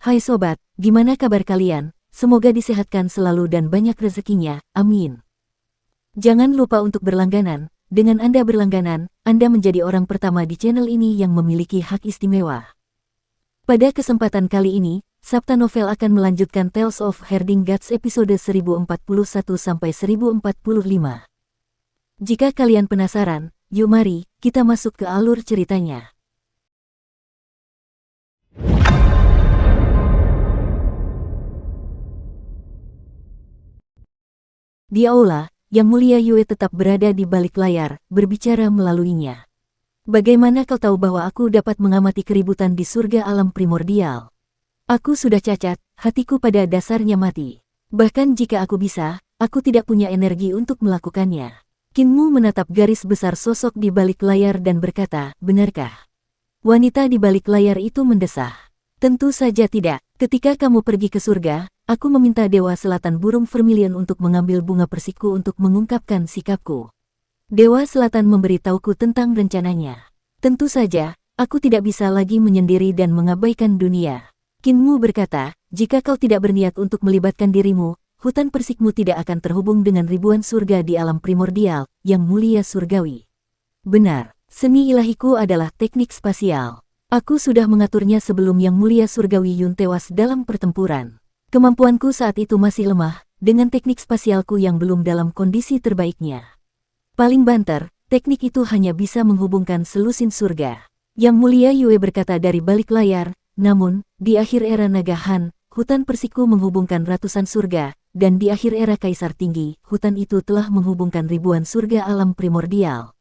Hai sobat, gimana kabar kalian? Semoga disehatkan selalu dan banyak rezekinya, amin. Jangan lupa untuk berlangganan. Dengan Anda berlangganan, Anda menjadi orang pertama di channel ini yang memiliki hak istimewa. Pada kesempatan kali ini, Sabta Novel akan melanjutkan Tales of Herding Gods episode 1041-1045. Jika kalian penasaran, yuk mari, kita masuk ke alur ceritanya. Di aula, Yang Mulia Yue tetap berada di balik layar, berbicara melaluinya. Bagaimana kau tahu bahwa aku dapat mengamati keributan di surga alam primordial? Aku sudah cacat, hatiku pada dasarnya mati. Bahkan jika aku bisa, aku tidak punya energi untuk melakukannya. Kinmu menatap garis besar sosok di balik layar dan berkata, benarkah? Wanita di balik layar itu mendesah. Tentu saja tidak. Ketika kamu pergi ke surga, aku meminta Dewa Selatan Burung Vermilion untuk mengambil bunga persiku untuk mengungkapkan sikapku. Dewa Selatan memberitahuku tentang rencananya. Tentu saja, aku tidak bisa lagi menyendiri dan mengabaikan dunia. Kinmu berkata, jika kau tidak berniat untuk melibatkan dirimu, hutan persikmu tidak akan terhubung dengan ribuan surga di alam primordial, Yang Mulia Surgawi. Benar, seni ilahiku adalah teknik spasial. Aku sudah mengaturnya sebelum Yang Mulia Surgawi Yun tewas dalam pertempuran. Kemampuanku saat itu masih lemah, dengan teknik spasialku yang belum dalam kondisi terbaiknya. Paling banter, teknik itu hanya bisa menghubungkan selusin surga. Yang Mulia Yue berkata dari balik layar, namun, di akhir era Naga Han, hutan persiku menghubungkan ratusan surga, dan di akhir era Kaisar Tinggi, hutan itu telah menghubungkan ribuan surga alam primordial.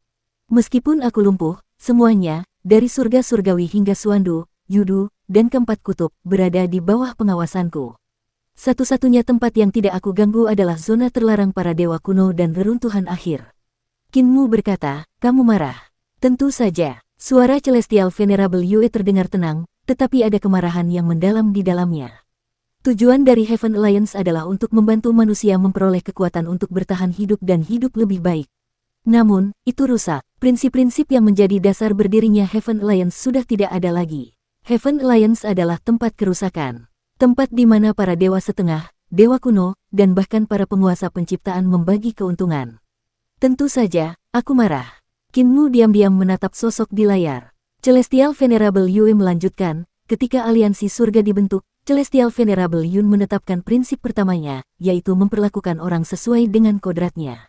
Meskipun aku lumpuh, semuanya, dari surga surgawi hingga Suandu, Yudu, dan keempat kutub, berada di bawah pengawasanku. Satu-satunya tempat yang tidak aku ganggu adalah zona terlarang para dewa kuno dan reruntuhan akhir. Kinmu berkata, kamu marah. Tentu saja, suara Celestial Venerable Yue terdengar tenang, tetapi ada kemarahan yang mendalam di dalamnya. Tujuan dari Heaven Alliance adalah untuk membantu manusia memperoleh kekuatan untuk bertahan hidup dan hidup lebih baik. Namun, itu rusak. Prinsip-prinsip yang menjadi dasar berdirinya Heaven Alliance sudah tidak ada lagi. Heaven Alliance adalah tempat kerusakan. Tempat di mana para dewa setengah, dewa kuno, dan bahkan para penguasa penciptaan membagi keuntungan. Tentu saja, aku marah. Kinmu diam-diam menatap sosok di layar. Celestial Venerable Yue melanjutkan, ketika aliansi surga dibentuk, Celestial Venerable Yun menetapkan prinsip pertamanya, yaitu memperlakukan orang sesuai dengan kodratnya.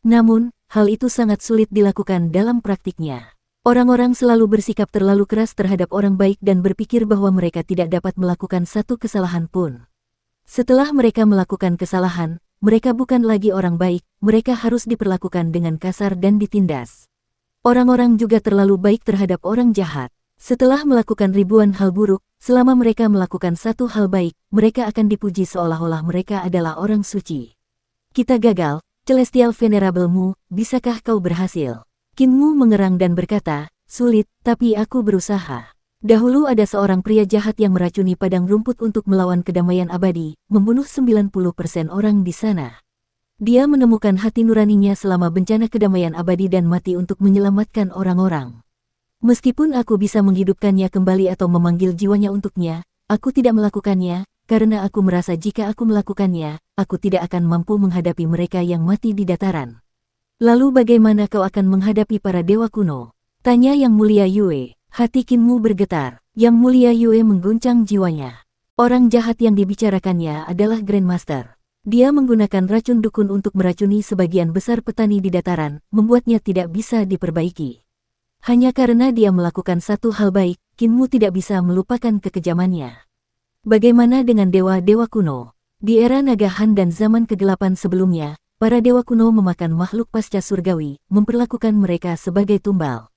Namun, hal itu sangat sulit dilakukan dalam praktiknya. Orang-orang selalu bersikap terlalu keras terhadap orang baik dan berpikir bahwa mereka tidak dapat melakukan satu kesalahan pun. Setelah mereka melakukan kesalahan, mereka bukan lagi orang baik, mereka harus diperlakukan dengan kasar dan ditindas. Orang-orang juga terlalu baik terhadap orang jahat. Setelah melakukan ribuan hal buruk, selama mereka melakukan satu hal baik, mereka akan dipuji seolah-olah mereka adalah orang suci. Kita gagal, Celestial Venerable-mu, bisakah kau berhasil? Kinmu mengerang dan berkata, sulit, tapi aku berusaha. Dahulu ada seorang pria jahat yang meracuni padang rumput untuk melawan kedamaian abadi, membunuh 90% orang di sana. Dia menemukan hati nuraninya selama bencana kedamaian abadi dan mati untuk menyelamatkan orang-orang. Meskipun aku bisa menghidupkannya kembali atau memanggil jiwanya untuknya, aku tidak melakukannya, karena aku merasa jika aku melakukannya, aku tidak akan mampu menghadapi mereka yang mati di dataran. Lalu bagaimana kau akan menghadapi para dewa kuno? Tanya Yang Mulia Yue. Hati Kinmu bergetar. Yang Mulia Yue mengguncang jiwanya. Orang jahat yang dibicarakannya adalah Grandmaster. Dia menggunakan racun dukun untuk meracuni sebagian besar petani di dataran, membuatnya tidak bisa diperbaiki. Hanya karena dia melakukan satu hal baik, Kinmu tidak bisa melupakan kekejamannya. Bagaimana dengan dewa-dewa kuno? Di era Naga Han dan zaman kegelapan sebelumnya, para dewa kuno memakan makhluk pasca surgawi, memperlakukan mereka sebagai tumbal.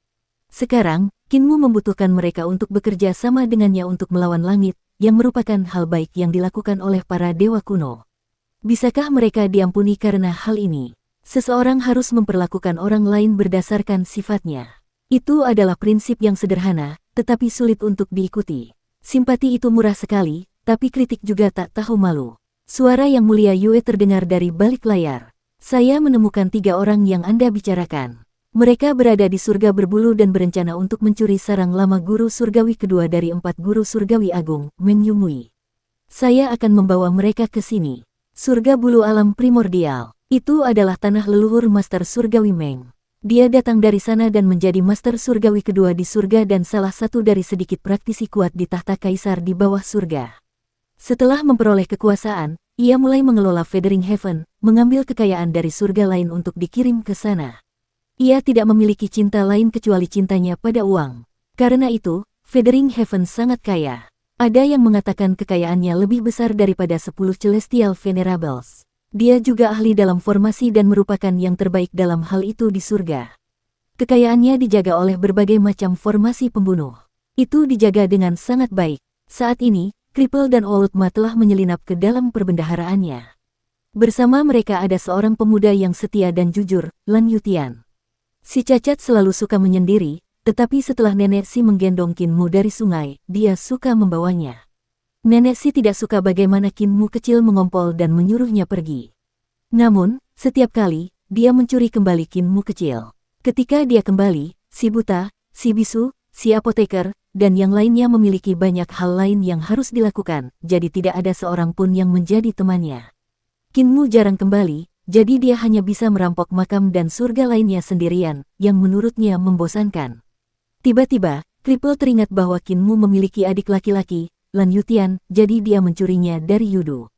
Sekarang, Kinmu membutuhkan mereka untuk bekerja sama dengannya untuk melawan langit, yang merupakan hal baik yang dilakukan oleh para dewa kuno. Bisakah mereka diampuni karena hal ini? Seseorang harus memperlakukan orang lain berdasarkan sifatnya. Itu adalah prinsip yang sederhana, tetapi sulit untuk diikuti. Simpati itu murah sekali, tapi kritik juga tak tahu malu. Suara Yang Mulia Yue terdengar dari balik layar. Saya menemukan 3 orang yang Anda bicarakan. Mereka berada di surga berbulu dan berencana untuk mencuri sarang lama guru surgawi kedua dari 4 guru surgawi agung, Meng Yumui. Saya akan membawa mereka ke sini. Surga bulu alam primordial. Itu adalah tanah leluhur Master Surgawi Meng. Dia datang dari sana dan menjadi Master Surgawi kedua di surga dan salah satu dari sedikit praktisi kuat di tahta kaisar di bawah surga. Setelah memperoleh kekuasaan, ia mulai mengelola Feathering Heaven, mengambil kekayaan dari surga lain untuk dikirim ke sana. Ia tidak memiliki cinta lain kecuali cintanya pada uang. Karena itu, Feathering Heaven sangat kaya. Ada yang mengatakan kekayaannya lebih besar daripada 10 Celestial Venerables. Dia juga ahli dalam formasi dan merupakan yang terbaik dalam hal itu di surga. Kekayaannya dijaga oleh berbagai macam formasi pembunuh. Itu dijaga dengan sangat baik. Saat ini, Cripple dan Oultma telah menyelinap ke dalam perbendaharaannya. Bersama mereka ada seorang pemuda yang setia dan jujur, Lan Yutian. Si cacat selalu suka menyendiri, tetapi setelah Nenek Si menggendong Kinmu dari sungai, dia suka membawanya. Nenek Si tidak suka bagaimana Kinmu kecil mengompol dan menyuruhnya pergi. Namun, setiap kali, dia mencuri kembali Kinmu kecil. Ketika dia kembali, si buta, si bisu, si apoteker, dan yang lainnya memiliki banyak hal lain yang harus dilakukan, jadi tidak ada seorang pun yang menjadi temannya. Kinmu jarang kembali, jadi dia hanya bisa merampok makam dan surga lainnya sendirian, yang menurutnya membosankan. Tiba-tiba, Cripple teringat bahwa Kinmu memiliki adik laki-laki, Lan Yutian, jadi dia mencurinya dari Yudu.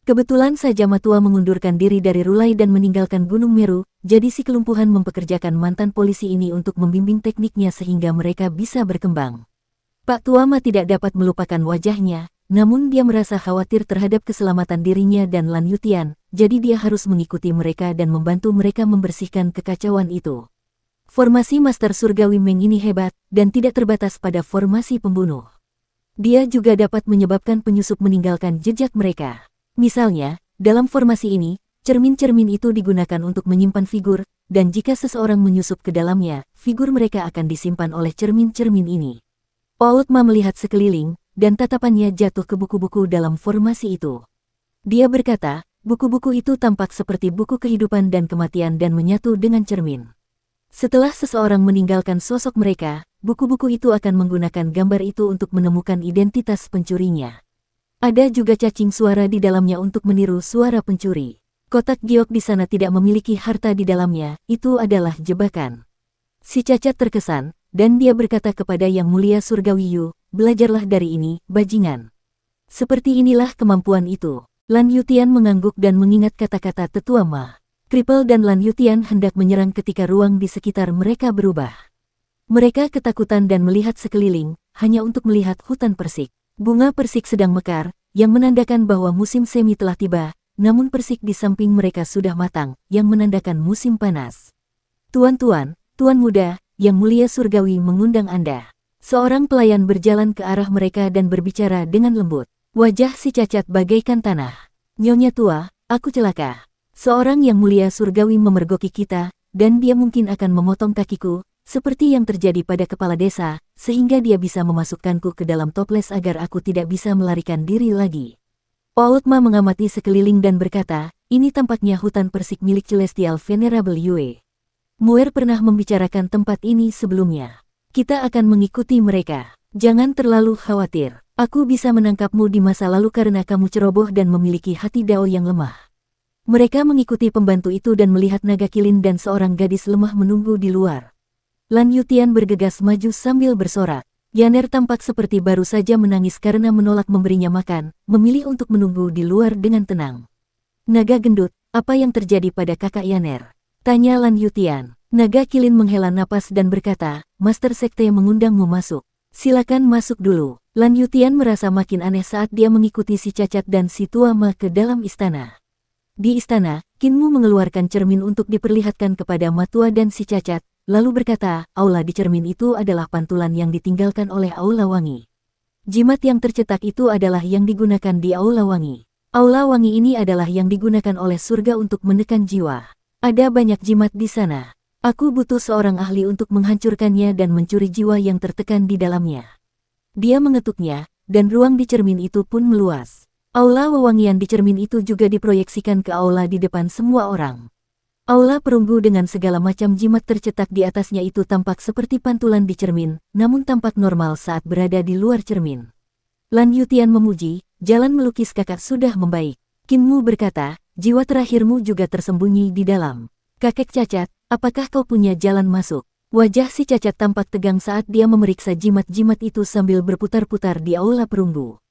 Kebetulan saja Matua mengundurkan diri dari Rulai dan meninggalkan Gunung Meru, jadi si kelumpuhan mempekerjakan mantan polisi ini untuk membimbing tekniknya sehingga mereka bisa berkembang. Pak Tuama tidak dapat melupakan wajahnya, namun dia merasa khawatir terhadap keselamatan dirinya dan Lan Yutian, jadi dia harus mengikuti mereka dan membantu mereka membersihkan kekacauan itu. Formasi Master Surgawi Meng ini hebat, dan tidak terbatas pada formasi pembunuh. Dia juga dapat menyebabkan penyusup meninggalkan jejak mereka. Misalnya, dalam formasi ini, cermin-cermin itu digunakan untuk menyimpan figur, dan jika seseorang menyusup ke dalamnya, figur mereka akan disimpan oleh cermin-cermin ini. Oultma melihat sekeliling, dan tatapannya jatuh ke buku-buku dalam formasi itu. Dia berkata, buku-buku itu tampak seperti buku kehidupan dan kematian dan menyatu dengan cermin. Setelah seseorang meninggalkan sosok mereka, buku-buku itu akan menggunakan gambar itu untuk menemukan identitas pencurinya. Ada juga cacing suara di dalamnya untuk meniru suara pencuri. Kotak giok di sana tidak memiliki harta di dalamnya, itu adalah jebakan. Si cacat terkesan, dan dia berkata kepada Yang Mulia Surgawi Yu, belajarlah dari ini, bajingan. Seperti inilah kemampuan itu. Lan Yutian mengangguk dan mengingat kata-kata tetua Ma. Cripple dan Lan Yutian hendak menyerang ketika ruang di sekitar mereka berubah. Mereka ketakutan dan melihat sekeliling, hanya untuk melihat hutan persik. Bunga persik sedang mekar, yang menandakan bahwa musim semi telah tiba, namun persik di samping mereka sudah matang, yang menandakan musim panas. Tuan-tuan, Tuan Muda, Yang Mulia Surgawi mengundang Anda. Seorang pelayan berjalan ke arah mereka dan berbicara dengan lembut. Wajah si cacat bagaikan tanah. Nyonya tua, aku celaka. Seorang Yang Mulia Surgawi memergoki kita, dan dia mungkin akan memotong kakiku, seperti yang terjadi pada kepala desa, sehingga dia bisa memasukkanku ke dalam toples agar aku tidak bisa melarikan diri lagi. Oultma mengamati sekeliling dan berkata, ini tampaknya hutan persik milik Celestial Venerable Yue. Muer pernah membicarakan tempat ini sebelumnya. Kita akan mengikuti mereka. Jangan terlalu khawatir. Aku bisa menangkapmu di masa lalu karena kamu ceroboh dan memiliki hati dao yang lemah. Mereka mengikuti pembantu itu dan melihat naga kilin dan seorang gadis lemah menunggu di luar. Lan Yutian bergegas maju sambil bersorak. Yaner tampak seperti baru saja menangis karena menolak memberinya makan, memilih untuk menunggu di luar dengan tenang. Naga gendut, apa yang terjadi pada kakak Yaner? Tanya Lan Yutian. Naga kilin menghela napas dan berkata, Master Sekte mengundangmu masuk. Silakan masuk dulu. Lan Yutian merasa makin aneh saat dia mengikuti si cacat dan si tua Ma ke dalam istana. Di istana, Kinmu mengeluarkan cermin untuk diperlihatkan kepada Matua dan si cacat, lalu berkata, aula di cermin itu adalah pantulan yang ditinggalkan oleh Aula Wangi. Jimat yang tercetak itu adalah yang digunakan di Aula Wangi. Aula Wangi ini adalah yang digunakan oleh surga untuk menekan jiwa. Ada banyak jimat di sana. Aku butuh seorang ahli untuk menghancurkannya dan mencuri jiwa yang tertekan di dalamnya. Dia mengetuknya, dan ruang di cermin itu pun meluas. Aula wewangian di cermin itu juga diproyeksikan ke aula di depan semua orang. Aula perunggu dengan segala macam jimat tercetak di atasnya itu tampak seperti pantulan di cermin, namun tampak normal saat berada di luar cermin. Lan Yutian memuji, jalan melukis kakak sudah membaik. Kinmu berkata, jiwa terakhirmu juga tersembunyi di dalam. Kakek cacat, apakah kau punya jalan masuk? Wajah si cacat tampak tegang saat dia memeriksa jimat-jimat itu sambil berputar-putar di aula perunggu.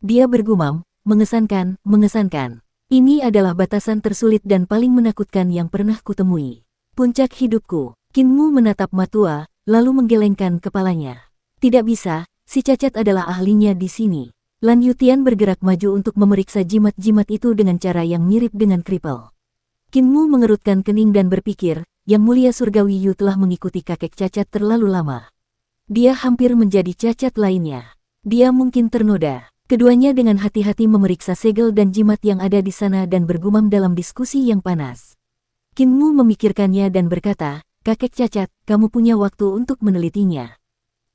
Dia bergumam, mengesankan, mengesankan. Ini adalah batasan tersulit dan paling menakutkan yang pernah kutemui. Puncak hidupku. Kinmu menatap Matua, lalu menggelengkan kepalanya. Tidak bisa, si cacat adalah ahlinya di sini. Lan Yutian bergerak maju untuk memeriksa jimat-jimat itu dengan cara yang mirip dengan kripel. Kinmu mengerutkan kening dan berpikir, Yang Mulia Surgawi Yu telah mengikuti kakek cacat terlalu lama. Dia hampir menjadi cacat lainnya. Dia mungkin ternoda. Keduanya dengan hati-hati memeriksa segel dan jimat yang ada di sana dan bergumam dalam diskusi yang panas. Kinmu memikirkannya dan berkata, kakek cacat, kamu punya waktu untuk menelitinya.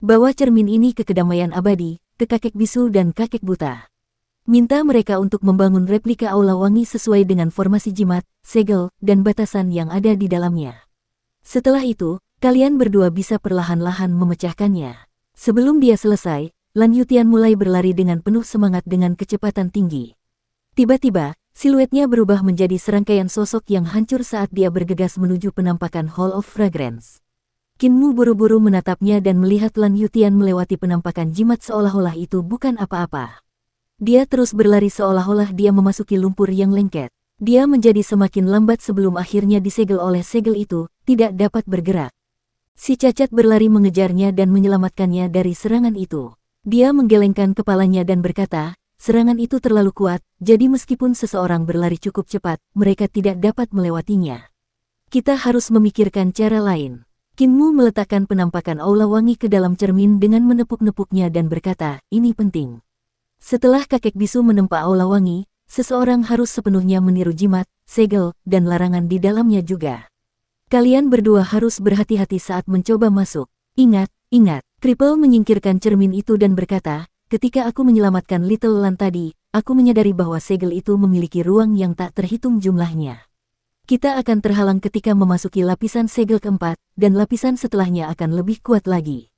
Bawa cermin ini ke kedamaian abadi, ke kakek bisu dan kakek buta. Minta mereka untuk membangun replika aula wangi sesuai dengan formasi jimat, segel, dan batasan yang ada di dalamnya. Setelah itu, kalian berdua bisa perlahan-lahan memecahkannya. Sebelum dia selesai, Lan Yutian mulai berlari dengan penuh semangat dengan kecepatan tinggi. Tiba-tiba, siluetnya berubah menjadi serangkaian sosok yang hancur saat dia bergegas menuju penampakan Hall of Fragrance. Kinmu buru-buru menatapnya dan melihat Lan Yutian melewati penampakan jimat seolah-olah itu bukan apa-apa. Dia terus berlari seolah-olah dia memasuki lumpur yang lengket. Dia menjadi semakin lambat sebelum akhirnya disegel oleh segel itu, tidak dapat bergerak. Si cacat berlari mengejarnya dan menyelamatkannya dari serangan itu. Dia menggelengkan kepalanya dan berkata, serangan itu terlalu kuat, jadi meskipun seseorang berlari cukup cepat, mereka tidak dapat melewatinya. Kita harus memikirkan cara lain. Kinmu meletakkan penampakan aula wangi ke dalam cermin dengan menepuk-nepuknya dan berkata, ini penting. Setelah kakek bisu menempa aula wangi, seseorang harus sepenuhnya meniru jimat, segel, dan larangan di dalamnya juga. Kalian berdua harus berhati-hati saat mencoba masuk. Ingat, ingat, Kripel menyingkirkan cermin itu dan berkata, ketika aku menyelamatkan Little Lan tadi, aku menyadari bahwa segel itu memiliki ruang yang tak terhitung jumlahnya. Kita akan terhalang ketika memasuki lapisan segel keempat, dan lapisan setelahnya akan lebih kuat lagi.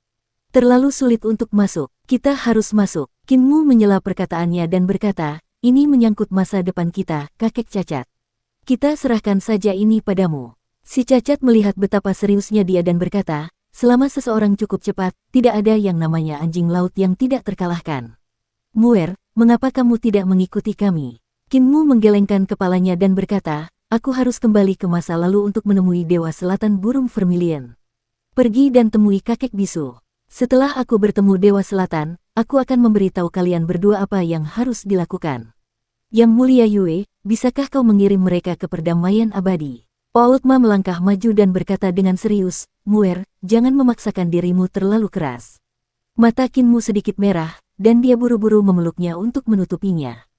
Terlalu sulit untuk masuk, kita harus masuk. Kinmu menyela perkataannya dan berkata, ini menyangkut masa depan kita, kakek cacat. Kita serahkan saja ini padamu. Si cacat melihat betapa seriusnya dia dan berkata, selama seseorang cukup cepat, tidak ada yang namanya anjing laut yang tidak terkalahkan. Muer, mengapa kamu tidak mengikuti kami? Kinmu menggelengkan kepalanya dan berkata, aku harus kembali ke masa lalu untuk menemui Dewa Selatan Burung Vermilion. Pergi dan temui kakek bisu. Setelah aku bertemu Dewa Selatan, aku akan memberitahu kalian berdua apa yang harus dilakukan. Yang Mulia Yue, bisakah kau mengirim mereka ke perdamaian abadi? Paultma melangkah maju dan berkata dengan serius, Muer, jangan memaksakan dirimu terlalu keras. Mata Kinmu sedikit merah, dan dia buru-buru memeluknya untuk menutupinya.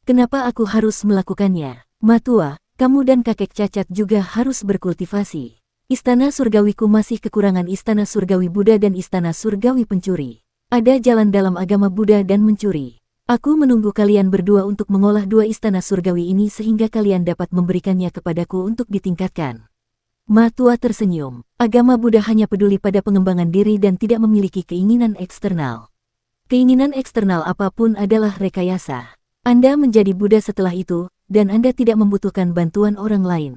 Kenapa aku harus melakukannya? Matua, kamu dan kakek cacat juga harus berkultivasi. Istana surgawiku masih kekurangan istana surgawi Buddha dan istana surgawi pencuri. Ada jalan dalam agama Buddha dan mencuri. Aku menunggu kalian berdua untuk mengolah dua istana surgawi ini sehingga kalian dapat memberikannya kepadaku untuk ditingkatkan. Matua tersenyum. Agama Buddha hanya peduli pada pengembangan diri dan tidak memiliki keinginan eksternal. Keinginan eksternal apapun adalah rekayasa. Anda menjadi Buddha setelah itu, dan Anda tidak membutuhkan bantuan orang lain.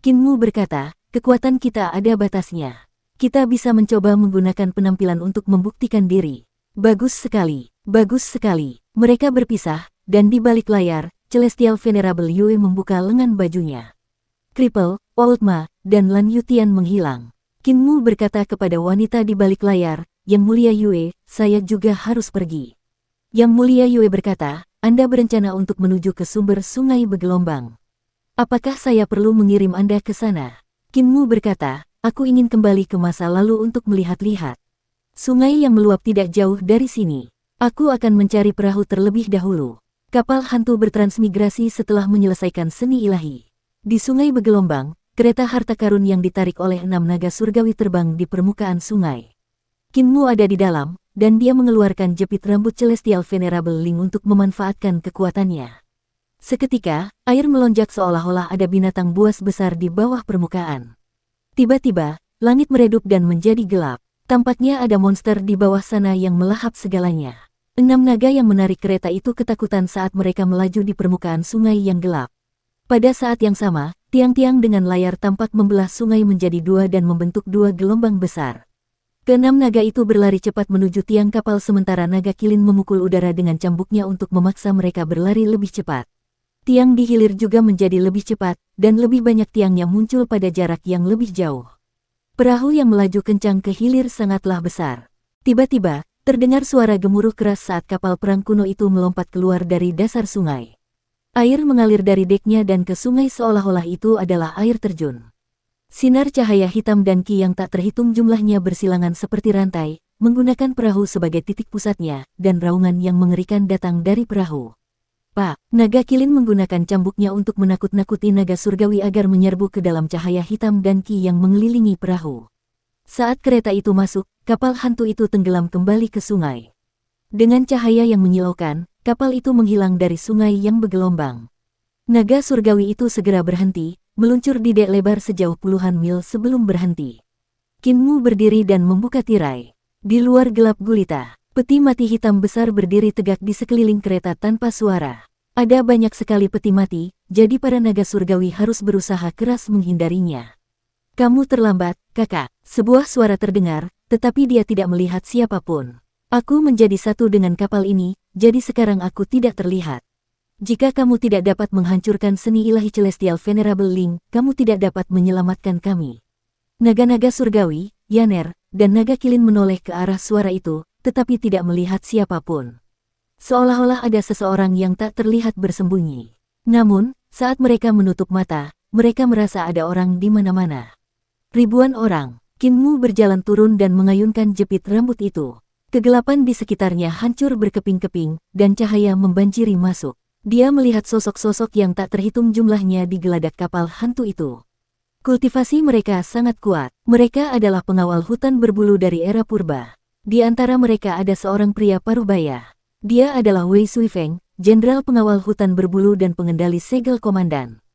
Kinmu berkata, kekuatan kita ada batasnya. Kita bisa mencoba menggunakan penampilan untuk membuktikan diri. Bagus sekali, bagus sekali. Mereka berpisah, dan di balik layar, Celestial Venerable Yue membuka lengan bajunya. Kripel, Paultma, dan Lan Yutian menghilang. Kinmu berkata kepada wanita di balik layar, Yang Mulia Yue, saya juga harus pergi. Yang Mulia Yue berkata, Anda berencana untuk menuju ke sumber sungai bergelombang. Apakah saya perlu mengirim Anda ke sana? Kinmu berkata, aku ingin kembali ke masa lalu untuk melihat-lihat. Sungai yang meluap tidak jauh dari sini. Aku akan mencari perahu terlebih dahulu. Kapal hantu bertransmigrasi setelah menyelesaikan seni ilahi. Di sungai bergelombang, kereta harta karun yang ditarik oleh 6 naga surgawi terbang di permukaan sungai. Kinmu ada di dalam, dan dia mengeluarkan jepit rambut Celestial Venerable Ling untuk memanfaatkan kekuatannya. Seketika, air melonjak seolah-olah ada binatang buas besar di bawah permukaan. Tiba-tiba, langit meredup dan menjadi gelap. Tampaknya ada monster di bawah sana yang melahap segalanya. Enam naga yang menarik kereta itu ketakutan saat mereka melaju di permukaan sungai yang gelap. Pada saat yang sama, tiang-tiang dengan layar tampak membelah sungai menjadi dua dan membentuk dua gelombang besar. Keenam naga itu berlari cepat menuju tiang kapal sementara naga kilin memukul udara dengan cambuknya untuk memaksa mereka berlari lebih cepat. Tiang di hilir juga menjadi lebih cepat, dan lebih banyak tiang yang muncul pada jarak yang lebih jauh. Perahu yang melaju kencang ke hilir sangatlah besar. Tiba-tiba, terdengar suara gemuruh keras saat kapal perang kuno itu melompat keluar dari dasar sungai. Air mengalir dari deknya dan ke sungai seolah-olah itu adalah air terjun. Sinar cahaya hitam dan ki yang tak terhitung jumlahnya bersilangan seperti rantai, menggunakan perahu sebagai titik pusatnya, dan raungan yang mengerikan datang dari perahu. Pak, naga kilin menggunakan cambuknya untuk menakut-nakuti naga surgawi agar menyerbu ke dalam cahaya hitam dan ki yang mengelilingi perahu. Saat kereta itu masuk, kapal hantu itu tenggelam kembali ke sungai. Dengan cahaya yang menyilaukan, kapal itu menghilang dari sungai yang bergelombang. Naga surgawi itu segera berhenti, meluncur di dek lebar sejauh puluhan mil sebelum berhenti. Kinmu berdiri dan membuka tirai. Di luar gelap gulita, peti mati hitam besar berdiri tegak di sekeliling kereta tanpa suara. Ada banyak sekali peti mati, jadi para naga surgawi harus berusaha keras menghindarinya. Kamu terlambat, kakak. Sebuah suara terdengar, tetapi dia tidak melihat siapapun. Aku menjadi satu dengan kapal ini, jadi sekarang aku tidak terlihat. Jika kamu tidak dapat menghancurkan seni ilahi Celestial Venerable Ling, kamu tidak dapat menyelamatkan kami. Naga-naga surgawi, Yaner, dan naga kilin menoleh ke arah suara itu, tetapi tidak melihat siapapun. Seolah-olah ada seseorang yang tak terlihat bersembunyi. Namun, saat mereka menutup mata, mereka merasa ada orang di mana-mana. Ribuan orang. Kinmu berjalan turun dan mengayunkan jepit rambut itu. Kegelapan di sekitarnya hancur berkeping-keping, dan cahaya membanjiri masuk. Dia melihat sosok-sosok yang tak terhitung jumlahnya di geladak kapal hantu itu. Kultivasi mereka sangat kuat. Mereka adalah pengawal hutan berbulu dari era purba. Di antara mereka ada seorang pria parubaya. Dia adalah Wei Suifeng, jenderal pengawal hutan berbulu dan pengendali segel komandan.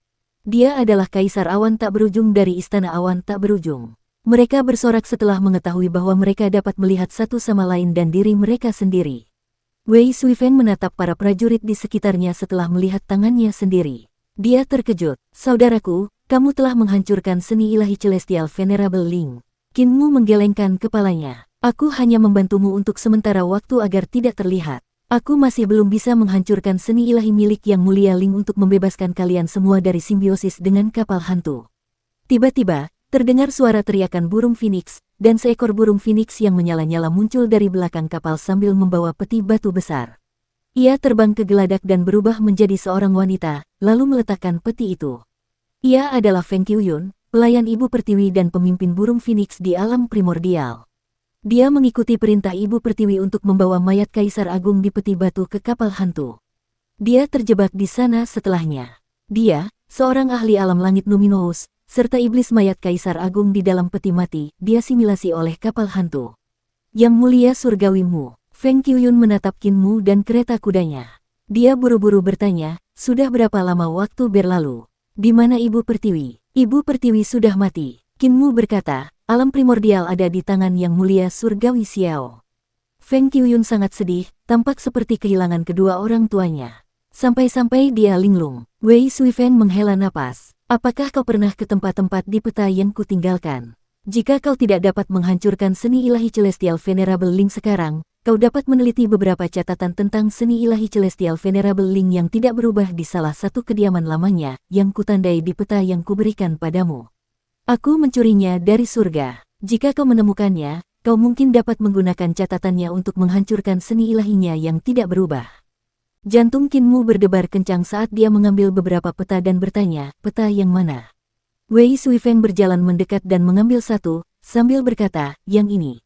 Dia adalah kaisar awan tak berujung dari istana awan tak berujung. Mereka bersorak setelah mengetahui bahwa mereka dapat melihat satu sama lain dan diri mereka sendiri. Wei Suifeng menatap para prajurit di sekitarnya setelah melihat tangannya sendiri. Dia terkejut. Saudaraku, kamu telah menghancurkan seni ilahi Celestial Venerable Ling. Kinmu menggelengkan kepalanya. Aku hanya membantumu untuk sementara waktu agar tidak terlihat. Aku masih belum bisa menghancurkan seni ilahi milik Yang Mulia Ling untuk membebaskan kalian semua dari simbiosis dengan kapal hantu. Tiba-tiba, terdengar suara teriakan burung phoenix, dan seekor burung phoenix yang menyala-nyala muncul dari belakang kapal sambil membawa peti batu besar. Ia terbang ke geladak dan berubah menjadi seorang wanita, lalu meletakkan peti itu. Ia adalah Feng Qiuyun, pelayan Ibu Pertiwi dan pemimpin burung phoenix di alam primordial. Dia mengikuti perintah Ibu Pertiwi untuk membawa mayat Kaisar Agung di peti batu ke kapal hantu. Dia terjebak di sana setelahnya. Dia, seorang ahli alam langit Numinous, serta iblis mayat Kaisar Agung di dalam peti mati, diasimilasi oleh kapal hantu. Yang Mulia Surgawimu, Feng Qiuyun menatap Kinmu dan kereta kudanya. Dia buru-buru bertanya, sudah berapa lama waktu berlalu? Di mana Ibu Pertiwi? Ibu Pertiwi sudah mati. Kinmu berkata, alam primordial ada di tangan Yang Mulia Surgawi Xiao. Feng Qiuyun sangat sedih, tampak seperti kehilangan kedua orang tuanya. Sampai-sampai dia linglung. Wei Suifeng menghela napas. Apakah kau pernah ke tempat-tempat di peta yang kutinggalkan? Jika kau tidak dapat menghancurkan seni ilahi Celestial Venerable Ling sekarang, kau dapat meneliti beberapa catatan tentang seni ilahi Celestial Venerable Ling yang tidak berubah di salah satu kediaman lamanya, yang kutandai di peta yang kuberikan padamu. Aku mencurinya dari surga. Jika kau menemukannya, kau mungkin dapat menggunakan catatannya untuk menghancurkan seni ilahinya yang tidak berubah. Jantung Kinmu berdebar kencang saat dia mengambil beberapa peta dan bertanya, peta yang mana? Wei Suifeng berjalan mendekat dan mengambil satu, sambil berkata, yang ini.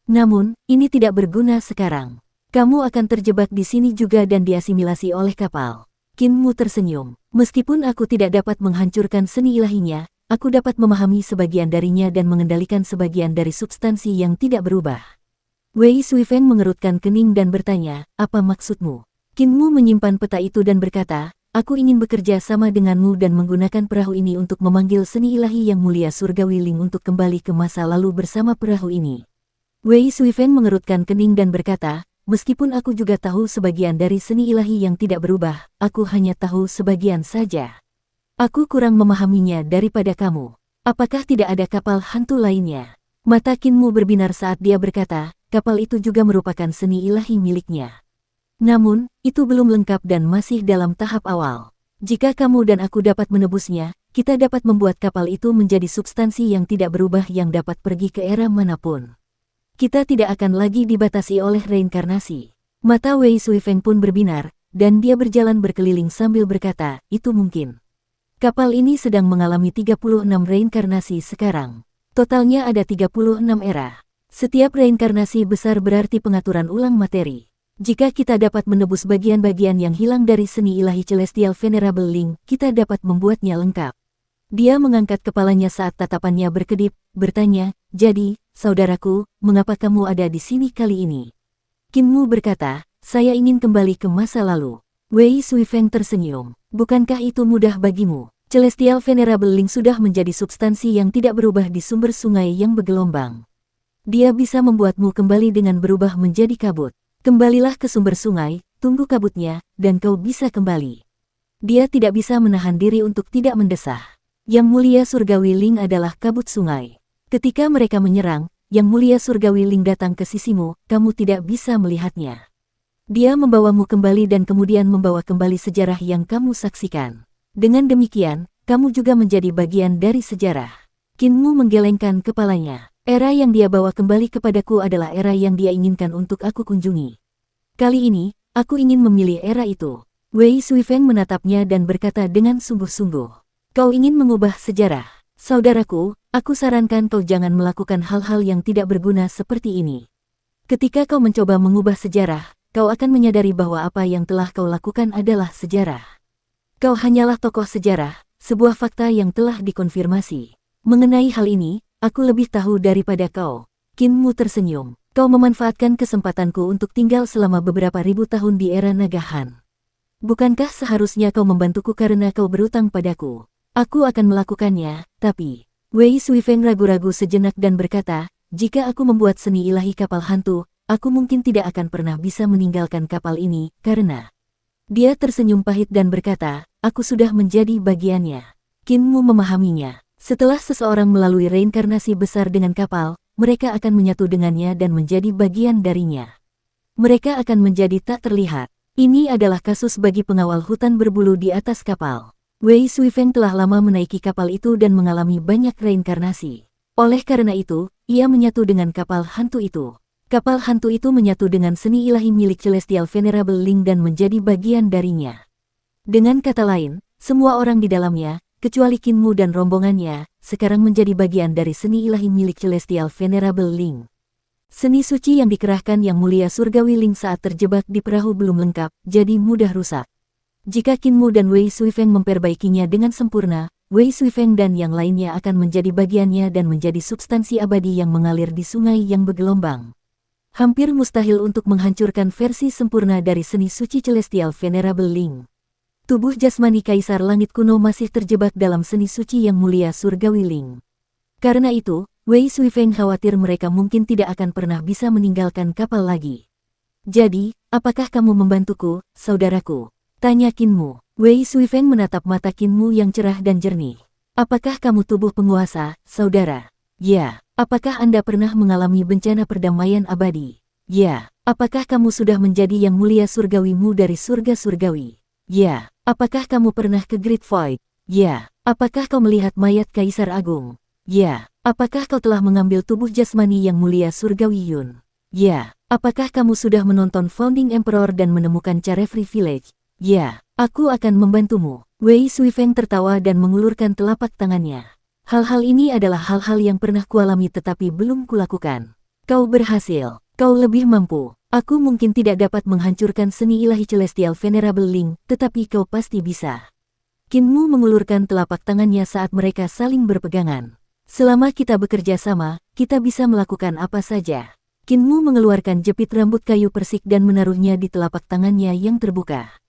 Namun, ini tidak berguna sekarang. Kamu akan terjebak di sini juga dan diasimilasi oleh kapal. Kinmu tersenyum. Meskipun aku tidak dapat menghancurkan seni ilahinya, aku dapat memahami sebagian darinya dan mengendalikan sebagian dari substansi yang tidak berubah. Wei Suifeng mengerutkan kening dan bertanya, apa maksudmu? Kinmu menyimpan peta itu dan berkata, aku ingin bekerja sama denganmu dan menggunakan perahu ini untuk memanggil seni ilahi Yang Mulia Surgawi Ling untuk kembali ke masa lalu bersama perahu ini. Wei Suifeng mengerutkan kening dan berkata, meskipun aku juga tahu sebagian dari seni ilahi yang tidak berubah, aku hanya tahu sebagian saja. Aku kurang memahaminya daripada kamu. Apakah tidak ada kapal hantu lainnya? Mata Kinmu berbinar saat dia berkata, kapal itu juga merupakan seni ilahi miliknya. Namun, itu belum lengkap dan masih dalam tahap awal. Jika kamu dan aku dapat menebusnya, kita dapat membuat kapal itu menjadi substansi yang tidak berubah yang dapat pergi ke era manapun. Kita tidak akan lagi dibatasi oleh reinkarnasi. Mata Wei Suifeng pun berbinar, dan dia berjalan berkeliling sambil berkata, itu mungkin. Kapal ini sedang mengalami 36 reinkarnasi sekarang. Totalnya ada 36 era. Setiap reinkarnasi besar berarti pengaturan ulang materi. Jika kita dapat menebus bagian-bagian yang hilang dari seni ilahi Celestial Venerable Ling, kita dapat membuatnya lengkap. Dia mengangkat kepalanya saat tatapannya berkedip, bertanya, jadi, saudaraku, mengapa kamu ada di sini kali ini? Kinmu berkata, saya ingin kembali ke masa lalu. Wei Suifeng tersenyum, bukankah itu mudah bagimu? Celestial Venerable Ling sudah menjadi substansi yang tidak berubah di sumber sungai yang bergelombang. Dia bisa membuatmu kembali dengan berubah menjadi kabut. Kembalilah ke sumber sungai, tunggu kabutnya, dan kau bisa kembali. Dia tidak bisa menahan diri untuk tidak mendesah. Yang mulia surgawi Ling adalah kabut sungai. Ketika mereka menyerang, Yang mulia surgawi Ling datang ke sisimu, kamu tidak bisa melihatnya. Dia membawamu kembali dan kemudian membawa kembali sejarah yang kamu saksikan. Dengan demikian, kamu juga menjadi bagian dari sejarah. Kinmu menggelengkan kepalanya. Era yang dia bawa kembali kepadaku adalah era yang dia inginkan untuk aku kunjungi. Kali ini, aku ingin memilih era itu. Wei Suifeng menatapnya dan berkata dengan sungguh-sungguh. Kau ingin mengubah sejarah. Saudaraku, aku sarankan kau jangan melakukan hal-hal yang tidak berguna seperti ini. Ketika kau mencoba mengubah sejarah, kau akan menyadari bahwa apa yang telah kau lakukan adalah sejarah. Kau hanyalah tokoh sejarah, sebuah fakta yang telah dikonfirmasi. Mengenai hal ini, aku lebih tahu daripada kau. Kinmu tersenyum. Kau memanfaatkan kesempatanku untuk tinggal selama beberapa ribu tahun di era Nagahan. Bukankah seharusnya kau membantuku karena kau berutang padaku? Aku akan melakukannya, tapi... Wei Suifeng ragu-ragu sejenak dan berkata, jika aku membuat seni ilahi kapal hantu, aku mungkin tidak akan pernah bisa meninggalkan kapal ini, karena... Dia tersenyum pahit dan berkata, aku sudah menjadi bagiannya. Kinmu memahaminya. Setelah seseorang melalui reinkarnasi besar dengan kapal, mereka akan menyatu dengannya dan menjadi bagian darinya. Mereka akan menjadi tak terlihat. Ini adalah kasus bagi pengawal hutan berbulu di atas kapal. Wei Suifeng telah lama menaiki kapal itu dan mengalami banyak reinkarnasi. Oleh karena itu, ia menyatu dengan kapal hantu itu. Kapal hantu itu menyatu dengan seni ilahi milik Celestial Venerable Ling dan menjadi bagian darinya. Dengan kata lain, semua orang di dalamnya, kecuali Kinmu dan rombongannya, sekarang menjadi bagian dari seni ilahi milik Celestial Venerable Ling. Seni suci yang dikerahkan Yang Mulia Surgawi Ling saat terjebak di perahu belum lengkap, jadi mudah rusak. Jika Kinmu dan Wei Suifeng memperbaikinya dengan sempurna, Wei Suifeng dan yang lainnya akan menjadi bagiannya dan menjadi substansi abadi yang mengalir di sungai yang bergelombang. Hampir mustahil untuk menghancurkan versi sempurna dari seni suci Celestial Venerable Ling. Tubuh jasmani Kaisar Langit kuno masih terjebak dalam seni suci Yang Mulia Surgawi Ling. Karena itu, Wei Suifeng khawatir mereka mungkin tidak akan pernah bisa meninggalkan kapal lagi. Jadi, apakah kamu membantuku, saudaraku? Tanya Kinmu. Wei Suifeng menatap mata Kinmu yang cerah dan jernih. Apakah kamu tubuh penguasa, saudara? Ya. Apakah Anda pernah mengalami bencana perdamaian abadi? Ya. Apakah kamu sudah menjadi Yang Mulia Surgawimu dari surga surgawi? Ya. Apakah kamu pernah ke Great Void? Ya. Apakah kau melihat mayat Kaisar Agung? Ya. Apakah kau telah mengambil tubuh jasmani Yang Mulia Surgawi Yun? Ya. Apakah kamu sudah menonton Founding Emperor dan menemukan Carefree Village? Ya. Aku akan membantumu. Wei Suifeng tertawa dan mengulurkan telapak tangannya. Hal-hal ini adalah hal-hal yang pernah kualami tetapi belum kulakukan. Kau berhasil. Kau lebih mampu. Aku mungkin tidak dapat menghancurkan seni ilahi Celestial Venerable Ling, tetapi kau pasti bisa. Kinmu mengulurkan telapak tangannya saat mereka saling berpegangan. Selama kita bekerja sama, kita bisa melakukan apa saja. Kinmu mengeluarkan jepit rambut kayu persik dan menaruhnya di telapak tangannya yang terbuka.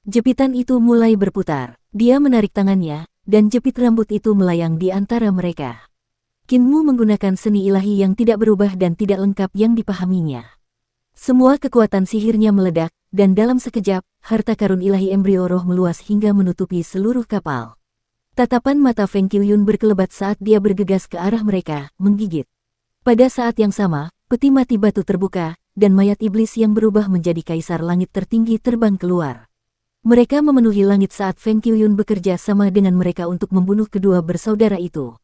Jepitan itu mulai berputar. Dia menarik tangannya, dan jepit rambut itu melayang di antara mereka. Kinmu menggunakan seni ilahi yang tidak berubah dan tidak lengkap yang dipahaminya. Semua kekuatan sihirnya meledak, dan dalam sekejap, harta karun ilahi embrio roh meluas hingga menutupi seluruh kapal. Tatapan mata Feng Qiuyun berkelebat saat dia bergegas ke arah mereka, menggigit. Pada saat yang sama, peti mati batu terbuka, dan mayat iblis yang berubah menjadi kaisar langit tertinggi terbang keluar. Mereka memenuhi langit saat Feng Qiuyun bekerja sama dengan mereka untuk membunuh kedua bersaudara itu.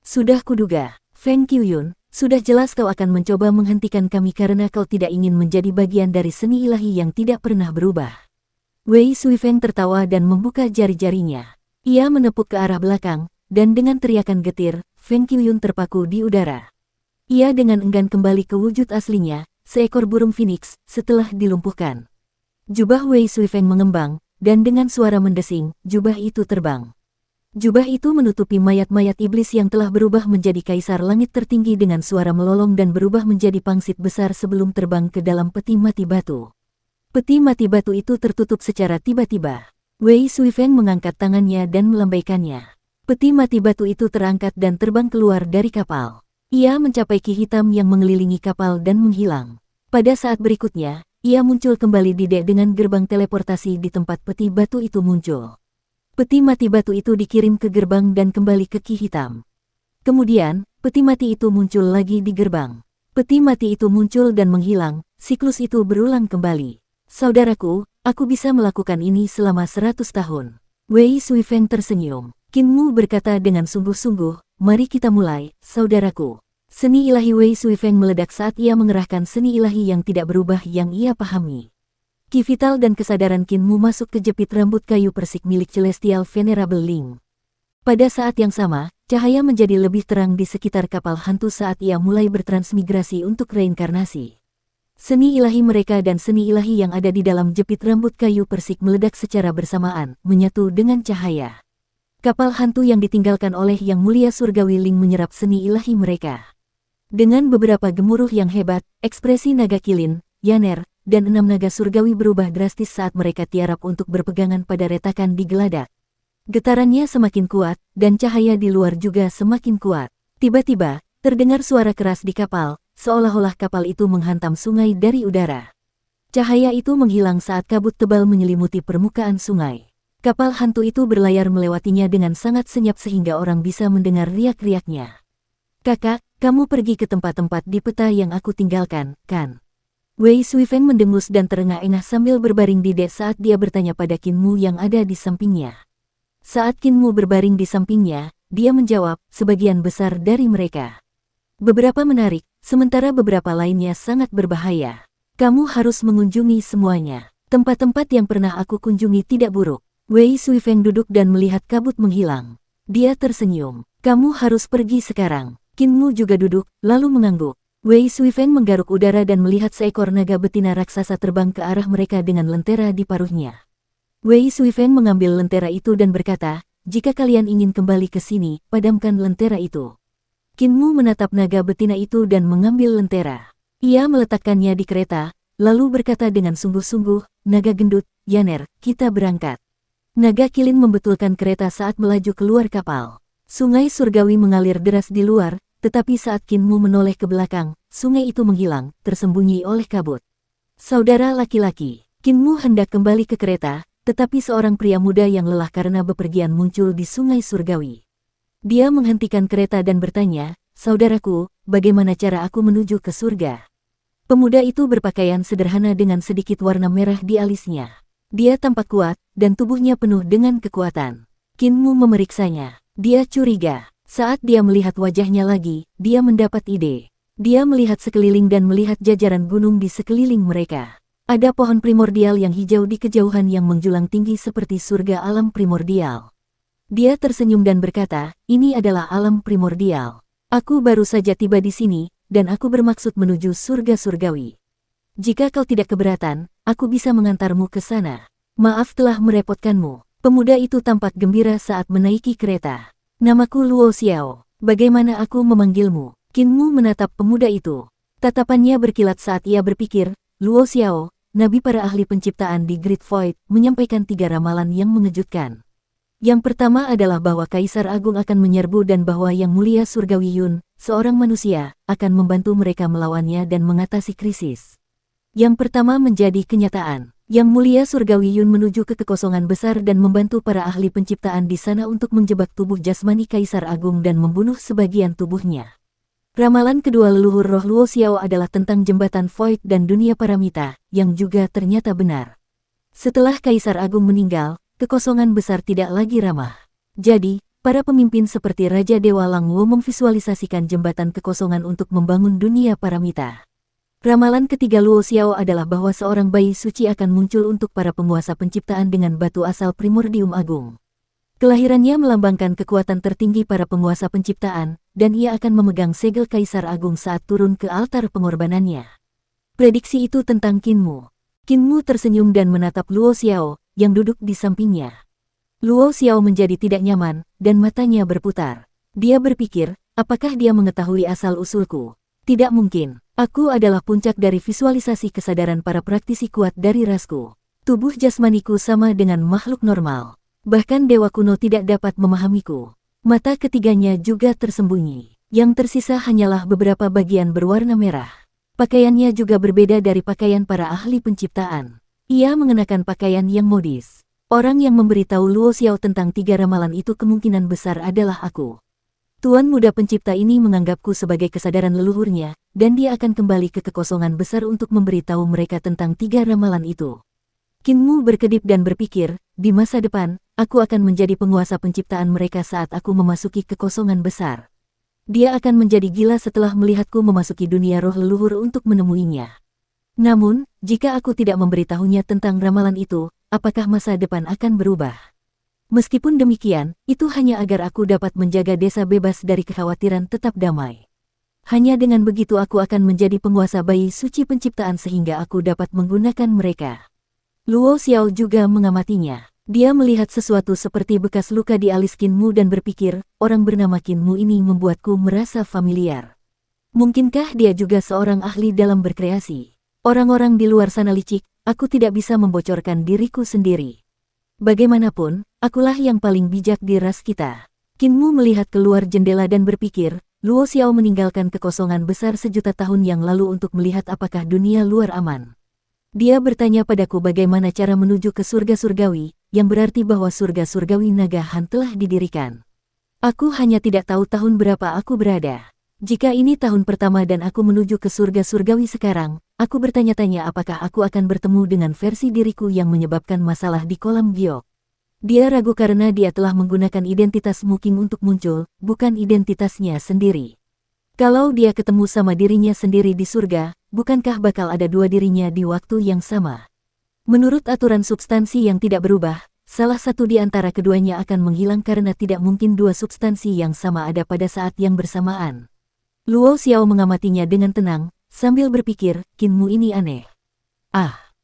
Sudah kuduga, Feng Qiuyun, sudah jelas kau akan mencoba menghentikan kami karena kau tidak ingin menjadi bagian dari seni ilahi yang tidak pernah berubah. Wei Suifeng tertawa dan membuka jari-jarinya. Ia menepuk ke arah belakang, dan dengan teriakan getir, Feng Qiuyun terpaku di udara. Ia dengan enggan kembali ke wujud aslinya, seekor burung phoenix, setelah dilumpuhkan. Jubah Wei Suifeng mengembang, dan dengan suara mendesing, jubah itu terbang. Jubah itu menutupi mayat-mayat iblis yang telah berubah menjadi kaisar langit tertinggi dengan suara melolong dan berubah menjadi pangsit besar sebelum terbang ke dalam peti mati batu. Peti mati batu itu tertutup secara tiba-tiba. Wei Suifeng mengangkat tangannya dan melambaikannya. Peti mati batu itu terangkat dan terbang keluar dari kapal. Ia mencapai ki hitam yang mengelilingi kapal dan menghilang. Pada saat berikutnya, ia muncul kembali di dek dengan gerbang teleportasi di tempat peti batu itu muncul. Peti mati batu itu dikirim ke gerbang dan kembali ke ki hitam. Kemudian, peti mati itu muncul lagi di gerbang. Peti mati itu muncul dan menghilang, siklus itu berulang kembali. Saudaraku, aku bisa melakukan ini selama 100 tahun. Wei Suifeng tersenyum. Qin Mu berkata dengan sungguh-sungguh, mari kita mulai, saudaraku. Seni ilahi Wei Suifeng meledak saat ia mengerahkan seni ilahi yang tidak berubah yang ia pahami. Ki vital dan kesadaran Qin Mu masuk ke jepit rambut kayu persik milik Celestial Venerable Ling. Pada saat yang sama, cahaya menjadi lebih terang di sekitar kapal hantu saat ia mulai bertransmigrasi untuk reinkarnasi. Seni ilahi mereka dan seni ilahi yang ada di dalam jepit rambut kayu persik meledak secara bersamaan, menyatu dengan cahaya. Kapal hantu yang ditinggalkan oleh Yang Mulia Surgawi Ling menyerap seni ilahi mereka. Dengan beberapa gemuruh yang hebat, ekspresi naga kilin, Yaner, dan 6 naga surgawi berubah drastis saat mereka tiarap untuk berpegangan pada retakan di geladak. Getarannya semakin kuat, dan cahaya di luar juga semakin kuat. Tiba-tiba, terdengar suara keras di kapal, seolah-olah kapal itu menghantam sungai dari udara. Cahaya itu menghilang saat kabut tebal menyelimuti permukaan sungai. Kapal hantu itu berlayar melewatinya dengan sangat senyap sehingga orang bisa mendengar riak-riaknya. Kakak, kamu pergi ke tempat-tempat di peta yang aku tinggalkan, kan? Wei Suifeng mendengus dan terengah-engah sambil berbaring di dek saat dia bertanya pada Qin Mu yang ada di sampingnya. Saat Qin Mu berbaring di sampingnya, dia menjawab, sebagian besar dari mereka. Beberapa menarik, sementara beberapa lainnya sangat berbahaya. Kamu harus mengunjungi semuanya. Tempat-tempat yang pernah aku kunjungi tidak buruk. Wei Suifeng duduk dan melihat kabut menghilang. Dia tersenyum. Kamu harus pergi sekarang. Qin Mu juga duduk, lalu mengangguk. Wei Suifeng menggaruk udara dan melihat seekor naga betina raksasa terbang ke arah mereka dengan lentera di paruhnya. Wei Suifeng mengambil lentera itu dan berkata, jika kalian ingin kembali ke sini, padamkan lentera itu. Qin Mu menatap naga betina itu dan mengambil lentera. Ia meletakkannya di kereta, lalu berkata dengan sungguh-sungguh, naga gendut, Yaner, kita berangkat. Naga kilin membetulkan kereta saat melaju keluar kapal. Sungai surgawi mengalir deras di luar, tetapi saat Qin Mu menoleh ke belakang, sungai itu menghilang, tersembunyi oleh kabut. Saudara laki-laki, Qin Mu hendak kembali ke kereta, tetapi seorang pria muda yang lelah karena bepergian muncul di sungai surgawi. Dia menghentikan kereta dan bertanya, saudaraku, bagaimana cara aku menuju ke surga? Pemuda itu berpakaian sederhana dengan sedikit warna merah di alisnya. Dia tampak kuat, dan tubuhnya penuh dengan kekuatan. Qin Mu memeriksanya. Dia curiga. Saat dia melihat wajahnya lagi, dia mendapat ide. Dia melihat sekeliling dan melihat jajaran gunung di sekeliling mereka. Ada pohon primordial yang hijau di kejauhan yang menjulang tinggi seperti surga alam primordial. Dia tersenyum dan berkata, ini adalah alam primordial. Aku baru saja tiba di sini, dan aku bermaksud menuju surga surgawi. Jika kau tidak keberatan, aku bisa mengantarmu ke sana. Maaf telah merepotkanmu. Pemuda itu tampak gembira saat menaiki kereta. Namaku Luo Xiao. Bagaimana aku memanggilmu? Qin Mu menatap pemuda itu. Tatapannya berkilat saat ia berpikir, Luo Xiao, nabi para ahli penciptaan di Great Void, menyampaikan 3 ramalan yang mengejutkan. Yang pertama adalah bahwa Kaisar Agung akan menyerbu dan bahwa Yang Mulia Surgawi Yun, seorang manusia, akan membantu mereka melawannya dan mengatasi krisis. Yang pertama menjadi kenyataan. Yang Mulia Surgawi Yun menuju ke kekosongan besar dan membantu para ahli penciptaan di sana untuk menjebak tubuh jasmani Kaisar Agung dan membunuh sebagian tubuhnya. Ramalan kedua leluhur roh Luo Xiao adalah tentang jembatan Void dan dunia paramita, yang juga ternyata benar. Setelah Kaisar Agung meninggal, kekosongan besar tidak lagi ramah. Jadi, para pemimpin seperti Raja Dewa Langwo memvisualisasikan jembatan kekosongan untuk membangun dunia paramita. Ramalan ketiga Luo Xiao adalah bahwa seorang bayi suci akan muncul untuk para penguasa penciptaan dengan batu asal primordium agung. Kelahirannya melambangkan kekuatan tertinggi para penguasa penciptaan, dan ia akan memegang segel Kaisar Agung saat turun ke altar pengorbanannya. Prediksi itu tentang Qinmu. Qinmu tersenyum dan menatap Luo Xiao, yang duduk di sampingnya. Luo Xiao menjadi tidak nyaman, dan matanya berputar. Dia berpikir, apakah dia mengetahui asal-usulku? Tidak mungkin. Aku adalah puncak dari visualisasi kesadaran para praktisi kuat dari rasku. Tubuh jasmaniku sama dengan makhluk normal. Bahkan dewa kuno tidak dapat memahamiku. Mata ketiganya juga tersembunyi. Yang tersisa hanyalah beberapa bagian berwarna merah. Pakaiannya juga berbeda dari pakaian para ahli penciptaan. Ia mengenakan pakaian yang modis. Orang yang memberitahu Luo Xiao tentang 3 ramalan itu kemungkinan besar adalah aku. Tuan muda pencipta ini menganggapku sebagai kesadaran leluhurnya, dan dia akan kembali ke kekosongan besar untuk memberitahu mereka tentang 3 ramalan itu. Qinmu berkedip dan berpikir, di masa depan, aku akan menjadi penguasa penciptaan mereka saat aku memasuki kekosongan besar. Dia akan menjadi gila setelah melihatku memasuki dunia roh leluhur untuk menemuinya. Namun, jika aku tidak memberitahunya tentang ramalan itu, apakah masa depan akan berubah? Meskipun demikian, itu hanya agar aku dapat menjaga desa bebas dari kekhawatiran tetap damai. Hanya dengan begitu aku akan menjadi penguasa bayi suci penciptaan sehingga aku dapat menggunakan mereka. Luo Xiao juga mengamatinya. Dia melihat sesuatu seperti bekas luka di alis Qinmu dan berpikir, orang bernama Qinmu ini membuatku merasa familiar. Mungkinkah dia juga seorang ahli dalam berkreasi? Orang-orang di luar sana licik, aku tidak bisa membocorkan diriku sendiri. Bagaimanapun, akulah yang paling bijak di ras kita. Qinmu melihat keluar jendela dan berpikir, Luo Xiao meninggalkan kekosongan besar sejuta tahun yang lalu untuk melihat apakah dunia luar aman. Dia bertanya padaku bagaimana cara menuju ke surga surgawi, yang berarti bahwa surga surgawi naga Han telah didirikan. Aku hanya tidak tahu tahun berapa aku berada. Jika ini tahun pertama dan aku menuju ke surga surgawi sekarang, aku bertanya-tanya apakah aku akan bertemu dengan versi diriku yang menyebabkan masalah di kolam giok. Dia ragu karena dia telah menggunakan identitas Muking untuk muncul, bukan identitasnya sendiri. Kalau dia ketemu sama dirinya sendiri di surga, bukankah bakal ada 2 dirinya di waktu yang sama? Menurut aturan substansi yang tidak berubah, salah satu di antara keduanya akan menghilang karena tidak mungkin 2 substansi yang sama ada pada saat yang bersamaan. Luo Xiao mengamatinya dengan tenang, sambil berpikir, Qinmu ini aneh.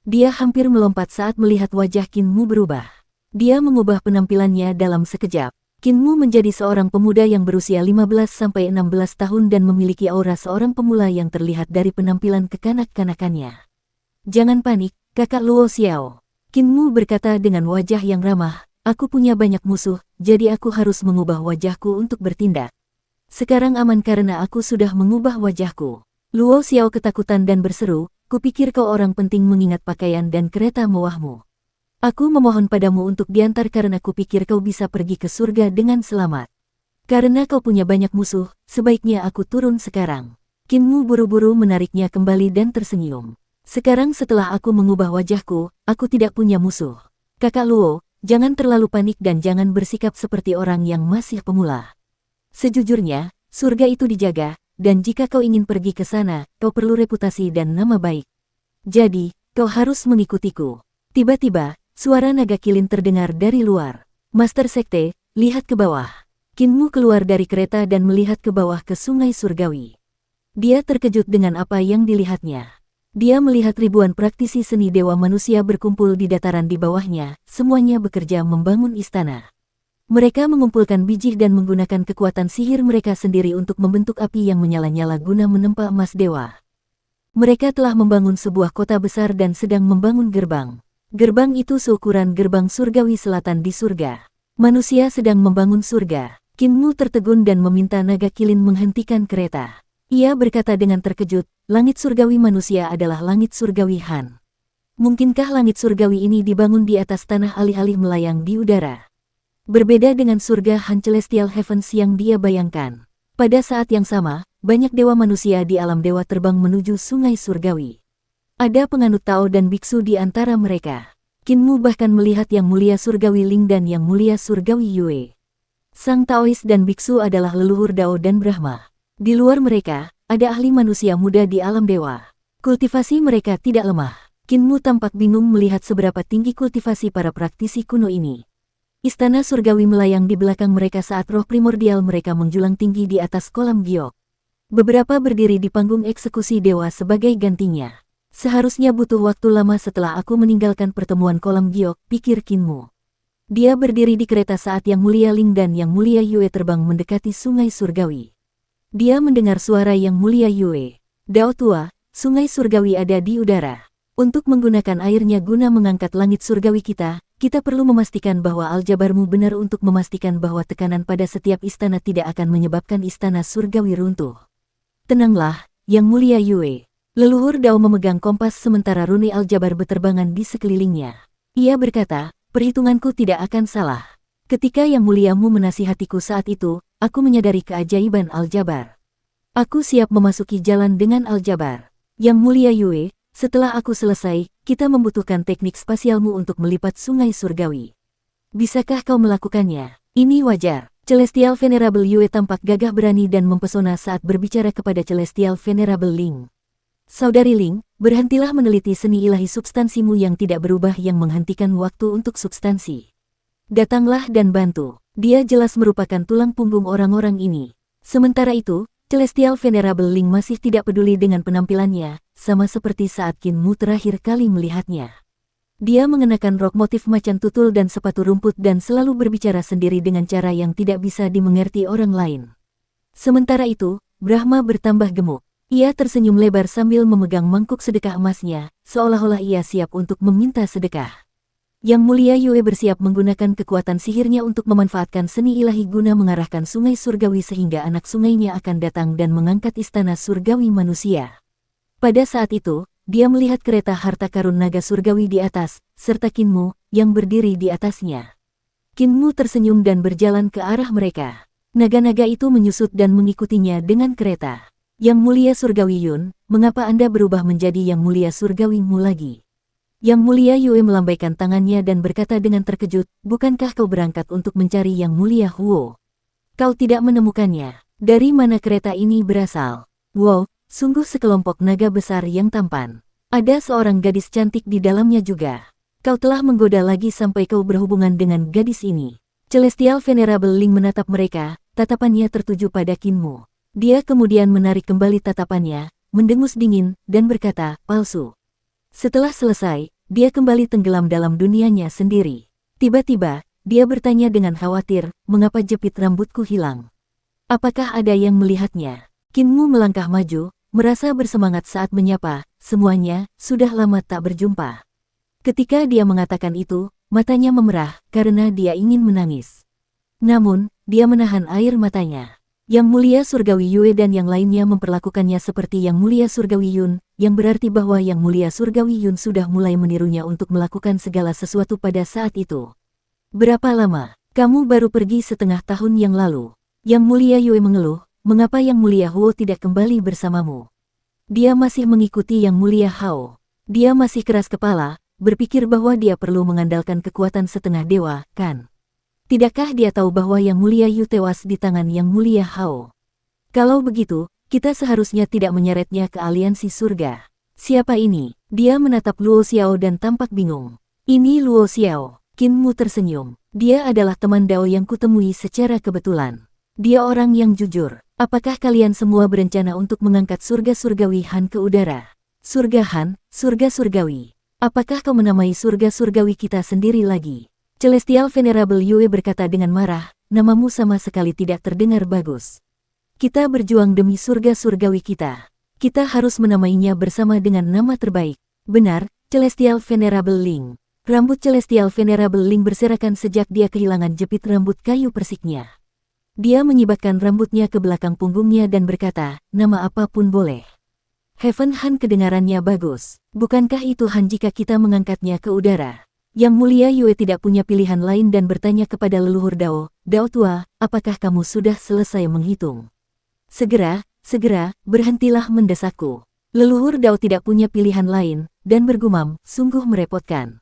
Dia hampir melompat saat melihat wajah Qinmu berubah. Dia mengubah penampilannya dalam sekejap. Qinmu menjadi seorang pemuda yang berusia 15-16 tahun dan memiliki aura seorang pemula yang terlihat dari penampilan kekanak-kanakannya. Jangan panik, kakak Luo Xiao. Qinmu berkata dengan wajah yang ramah, aku punya banyak musuh, jadi aku harus mengubah wajahku untuk bertindak. Sekarang aman karena aku sudah mengubah wajahku. Luo Xiao ketakutan dan berseru, kupikir kau orang penting mengingat pakaian dan kereta mewahmu. Aku memohon padamu untuk diantar karena kupikir kau bisa pergi ke surga dengan selamat. Karena kau punya banyak musuh, sebaiknya aku turun sekarang. Qinmu buru-buru menariknya kembali dan tersenyum. Sekarang setelah aku mengubah wajahku, aku tidak punya musuh. Kakak Luo, jangan terlalu panik dan jangan bersikap seperti orang yang masih pemula. Sejujurnya, surga itu dijaga, dan jika kau ingin pergi ke sana, kau perlu reputasi dan nama baik. Jadi, kau harus mengikutiku. Tiba-tiba, suara naga kilin terdengar dari luar. Master Sekte, lihat ke bawah. Qinmu keluar dari kereta dan melihat ke bawah ke sungai surgawi. Dia terkejut dengan apa yang dilihatnya. Dia melihat ribuan praktisi seni dewa manusia berkumpul di dataran di bawahnya, semuanya bekerja membangun istana. Mereka mengumpulkan biji dan menggunakan kekuatan sihir mereka sendiri untuk membentuk api yang menyala-nyala guna menempa emas dewa. Mereka telah membangun sebuah kota besar dan sedang membangun gerbang. Gerbang itu seukuran gerbang surgawi selatan di surga. Manusia sedang membangun surga. Qinmu tertegun dan meminta naga kilin menghentikan kereta. Ia berkata dengan terkejut, langit surgawi manusia adalah langit surgawi Han. Mungkinkah langit surgawi ini dibangun di atas tanah alih-alih melayang di udara? Berbeda dengan surga Han Celestial Heavens yang dia bayangkan. Pada saat yang sama, banyak dewa manusia di alam dewa terbang menuju sungai surgawi. Ada penganut Tao dan biksu di antara mereka. Kinmu bahkan melihat Yang Mulia Surgawi Ling dan Yang Mulia Surgawi Yue. Sang Taois dan biksu adalah leluhur Dao dan Brahma. Di luar mereka, ada ahli manusia muda di alam dewa. Kultivasi mereka tidak lemah. Kinmu tampak bingung melihat seberapa tinggi kultivasi para praktisi kuno ini. Istana surgawi melayang di belakang mereka saat roh primordial mereka menjulang tinggi di atas kolam giok. Beberapa berdiri di panggung eksekusi dewa sebagai gantinya. Seharusnya butuh waktu lama setelah aku meninggalkan pertemuan kolam giok, pikir Kinmu. Dia berdiri di kereta saat Yang Mulia Ling dan Yang Mulia Yue terbang mendekati sungai surgawi. Dia mendengar suara Yang Mulia Yue. Dao tua, sungai surgawi ada di udara. Untuk menggunakan airnya guna mengangkat langit surgawi kita perlu memastikan bahwa aljabarmu benar untuk memastikan bahwa tekanan pada setiap istana tidak akan menyebabkan istana surgawi runtuh. Tenanglah, Yang Mulia Yue. Leluhur Dao memegang kompas sementara rune aljabar berterbangan di sekelilingnya. Ia berkata, perhitunganku tidak akan salah. Ketika Yang Muliamu menasihatiku saat itu, aku menyadari keajaiban aljabar. Aku siap memasuki jalan dengan aljabar. Yang Mulia Yue, setelah aku selesai, kita membutuhkan teknik spasialmu untuk melipat sungai surgawi. Bisakah kau melakukannya? Ini wajar. Celestial Venerable Yue tampak gagah berani dan mempesona saat berbicara kepada Celestial Venerable Ling. Saudari Ling, berhentilah meneliti seni ilahi substansimu yang tidak berubah yang menghentikan waktu untuk substansi. Datanglah dan bantu. Dia jelas merupakan tulang punggung orang-orang ini. Sementara itu, Celestial Venerable Ling masih tidak peduli dengan penampilannya, sama seperti saat Kinmu terakhir kali melihatnya. Dia mengenakan rok motif macan tutul dan sepatu rumput dan selalu berbicara sendiri dengan cara yang tidak bisa dimengerti orang lain. Sementara itu, Brahma bertambah gemuk. Ia tersenyum lebar sambil memegang mangkuk sedekah emasnya, seolah-olah ia siap untuk meminta sedekah. Yang Mulia Yue bersiap menggunakan kekuatan sihirnya untuk memanfaatkan seni ilahi guna mengarahkan sungai surgawi sehingga anak sungainya akan datang dan mengangkat istana surgawi manusia. Pada saat itu, dia melihat kereta harta karun naga surgawi di atas, serta Kinmu, yang berdiri di atasnya. Kinmu tersenyum dan berjalan ke arah mereka. Naga-naga itu menyusut dan mengikutinya dengan kereta. Yang Mulia Surgawi Yun, mengapa Anda berubah menjadi Yang Mulia Surgawi-mu lagi? Yang Mulia Yue melambaikan tangannya dan berkata dengan terkejut, bukankah kau berangkat untuk mencari Yang Mulia Huo? Kau tidak menemukannya. Dari mana kereta ini berasal? Wow, sungguh sekelompok naga besar yang tampan. Ada seorang gadis cantik di dalamnya juga. Kau telah menggoda lagi sampai kau berhubungan dengan gadis ini. Celestial Venerable Ling menatap mereka, tatapannya tertuju pada Kinmu. Dia kemudian menarik kembali tatapannya, mendengus dingin, dan berkata, palsu. Setelah selesai, dia kembali tenggelam dalam dunianya sendiri. Tiba-tiba, dia bertanya dengan khawatir, mengapa jepit rambutku hilang? Apakah ada yang melihatnya? Kinmu melangkah maju, merasa bersemangat saat menyapa, semuanya, sudah lama tak berjumpa. Ketika dia mengatakan itu, matanya memerah, karena dia ingin menangis. Namun, dia menahan air matanya. Yang Mulia Surgawi Yue dan yang lainnya memperlakukannya seperti Yang Mulia Surgawi Yun, yang berarti bahwa Yang Mulia Surgawi Yun sudah mulai menirunya untuk melakukan segala sesuatu pada saat itu. Berapa lama? Kamu baru pergi setengah tahun yang lalu. Yang Mulia Yue mengeluh, mengapa Yang Mulia Huo tidak kembali bersamamu? Dia masih mengikuti Yang Mulia Hao. Dia masih keras kepala, berpikir bahwa dia perlu mengandalkan kekuatan setengah dewa, kan? Tidakkah dia tahu bahwa Yang Mulia Yu tewas di tangan Yang Mulia Hao? Kalau begitu, kita seharusnya tidak menyeretnya ke aliansi surga. Siapa ini? Dia menatap Luo Xiao dan tampak bingung. Ini Luo Xiao. Kinmu tersenyum. Dia adalah teman Dao yang kutemui secara kebetulan. Dia orang yang jujur. Apakah kalian semua berencana untuk mengangkat surga surgawi Han ke udara? Surga Han, surga surgawi. Apakah kau menamai surga surgawi kita sendiri lagi? Celestial Venerable Yue berkata dengan marah, namamu sama sekali tidak terdengar bagus. Kita berjuang demi surga surgawi kita. Kita harus menamainya bersama dengan nama terbaik. Benar, Celestial Venerable Ling. Rambut Celestial Venerable Ling berserakan sejak dia kehilangan jepit rambut kayu persiknya. Dia menyibakkan rambutnya ke belakang punggungnya dan berkata, nama apapun boleh. Heaven Han kedengarannya bagus. Bukankah itu Han jika kita mengangkatnya ke udara? Yang Mulia Yue tidak punya pilihan lain dan bertanya kepada leluhur Dao, Dao tua, apakah kamu sudah selesai menghitung? Segera, berhentilah mendesakku. Leluhur Dao tidak punya pilihan lain, dan bergumam, sungguh merepotkan.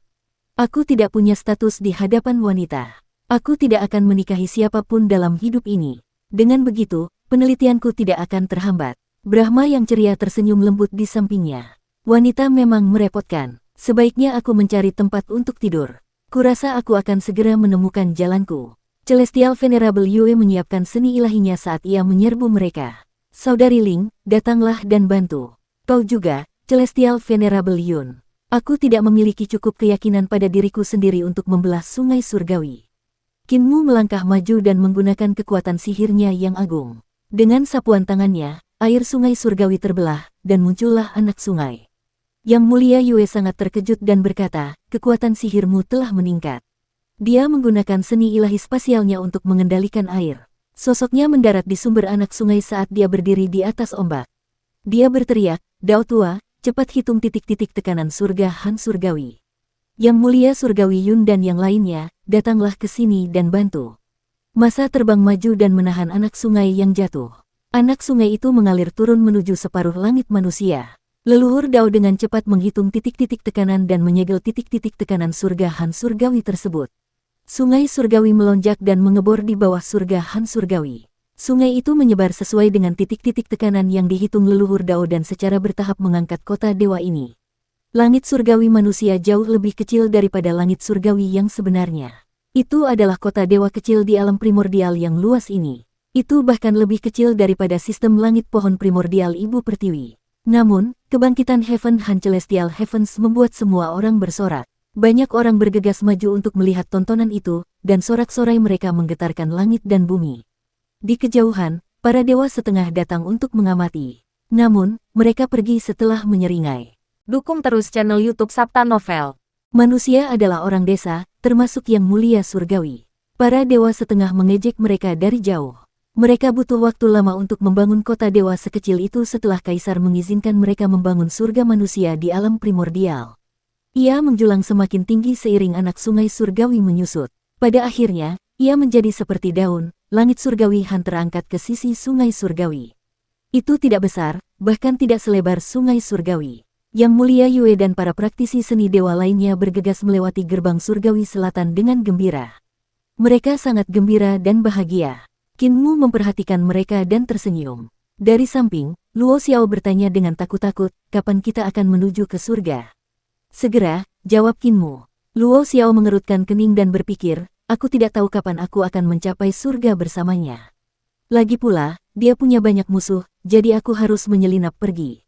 Aku tidak punya status di hadapan wanita. Aku tidak akan menikahi siapapun dalam hidup ini. Dengan begitu, penelitianku tidak akan terhambat. Brahma yang ceria tersenyum lembut di sampingnya. Wanita memang merepotkan. Sebaiknya aku mencari tempat untuk tidur. Kurasa aku akan segera menemukan jalanku. Celestial Venerable Yue menyiapkan seni ilahinya saat ia menyerbu mereka. Saudari Ling, datanglah dan bantu. Kau juga, Celestial Venerable Yun. Aku tidak memiliki cukup keyakinan pada diriku sendiri untuk membelah sungai surgawi. Kinmu melangkah maju dan menggunakan kekuatan sihirnya yang agung. Dengan sapuan tangannya, air sungai surgawi terbelah, dan muncullah anak sungai. Yang Mulia Yue sangat terkejut dan berkata, kekuatan sihirmu telah meningkat. Dia menggunakan seni ilahi spasialnya untuk mengendalikan air. Sosoknya mendarat di sumber anak sungai saat dia berdiri di atas ombak. Dia berteriak, Dao tua, cepat hitung titik-titik tekanan surga Han surgawi. Yang Mulia Surgawi Yun dan yang lainnya, datanglah ke sini dan bantu. Masa terbang maju dan menahan anak sungai yang jatuh. Anak sungai itu mengalir turun menuju separuh langit manusia. Leluhur Dao dengan cepat menghitung titik-titik tekanan dan menyegel titik-titik tekanan surga Han surgawi tersebut. Sungai surgawi melonjak dan mengebor di bawah surga Han surgawi. Sungai itu menyebar sesuai dengan titik-titik tekanan yang dihitung leluhur Dao dan secara bertahap mengangkat kota dewa ini. Langit surgawi manusia jauh lebih kecil daripada langit surgawi yang sebenarnya. Itu adalah kota dewa kecil di alam primordial yang luas ini. Itu bahkan lebih kecil daripada sistem langit pohon primordial Ibu Pertiwi. Namun, kebangkitan Heaven Han Celestial Heavens membuat semua orang bersorak. Banyak orang bergegas maju untuk melihat tontonan itu, dan sorak-sorai mereka menggetarkan langit dan bumi. Di kejauhan, para dewa setengah datang untuk mengamati. Namun, mereka pergi setelah menyeringai. Dukung terus channel YouTube Sabta Novel. Manusia adalah orang desa, termasuk Yang Mulia Surgawi. Para dewa setengah mengejek mereka dari jauh. Mereka butuh waktu lama untuk membangun kota dewa sekecil itu setelah Kaisar mengizinkan mereka membangun surga manusia di alam primordial. Ia menjulang semakin tinggi seiring anak sungai surgawi menyusut. Pada akhirnya, ia menjadi seperti daun, langit surgawi Han terangkat ke sisi sungai surgawi. Itu tidak besar, bahkan tidak selebar sungai surgawi. Yang Mulia Yue dan para praktisi seni dewa lainnya bergegas melewati gerbang surgawi selatan dengan gembira. Mereka sangat gembira dan bahagia. Kinmu memperhatikan mereka dan tersenyum. Dari samping, Luo Xiao bertanya dengan takut-takut, kapan kita akan menuju ke surga? Segera, jawab Kinmu. Luo Xiao mengerutkan kening dan berpikir, aku tidak tahu kapan aku akan mencapai surga bersamanya. Lagi pula, dia punya banyak musuh, jadi aku harus menyelinap pergi.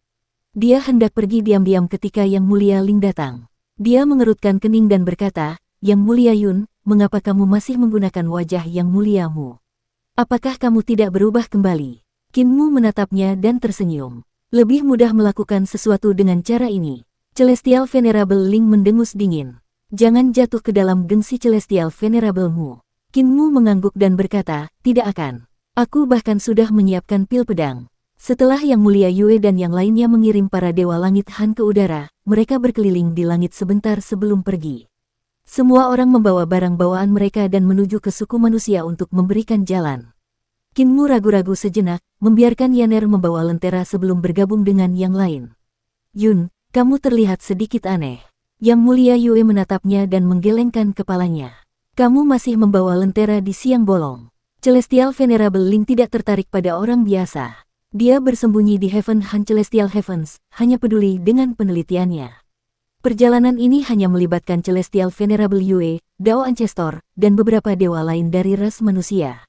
Dia hendak pergi diam-diam ketika Yang Mulia Ling datang. Dia mengerutkan kening dan berkata, Yang Mulia Yun, mengapa kamu masih menggunakan wajah Yang Muliamu? Apakah kamu tidak berubah kembali? Kinmu menatapnya dan tersenyum. Lebih mudah melakukan sesuatu dengan cara ini. Celestial Venerable Ling mendengus dingin. Jangan jatuh ke dalam gengsi Celestial Venerable-mu. Kinmu mengangguk dan berkata, tidak akan. Aku bahkan sudah menyiapkan pil pedang. Setelah Yang Mulia Yue dan yang lainnya mengirim para dewa langit Han ke udara, mereka berkeliling di langit sebentar sebelum pergi. Semua orang membawa barang bawaan mereka dan menuju ke suku manusia untuk memberikan jalan. Kinmu ragu-ragu sejenak, membiarkan Yaner membawa lentera sebelum bergabung dengan yang lain. Yun, kamu terlihat sedikit aneh. Yang Mulia Yue menatapnya dan menggelengkan kepalanya. Kamu masih membawa lentera di siang bolong. Celestial Venerable Ling tidak tertarik pada orang biasa. Dia bersembunyi di Heaven Han Celestial Heavens, hanya peduli dengan penelitiannya. Perjalanan ini hanya melibatkan Celestial Venerable Yue, Dao Ancestor, dan beberapa dewa lain dari ras manusia.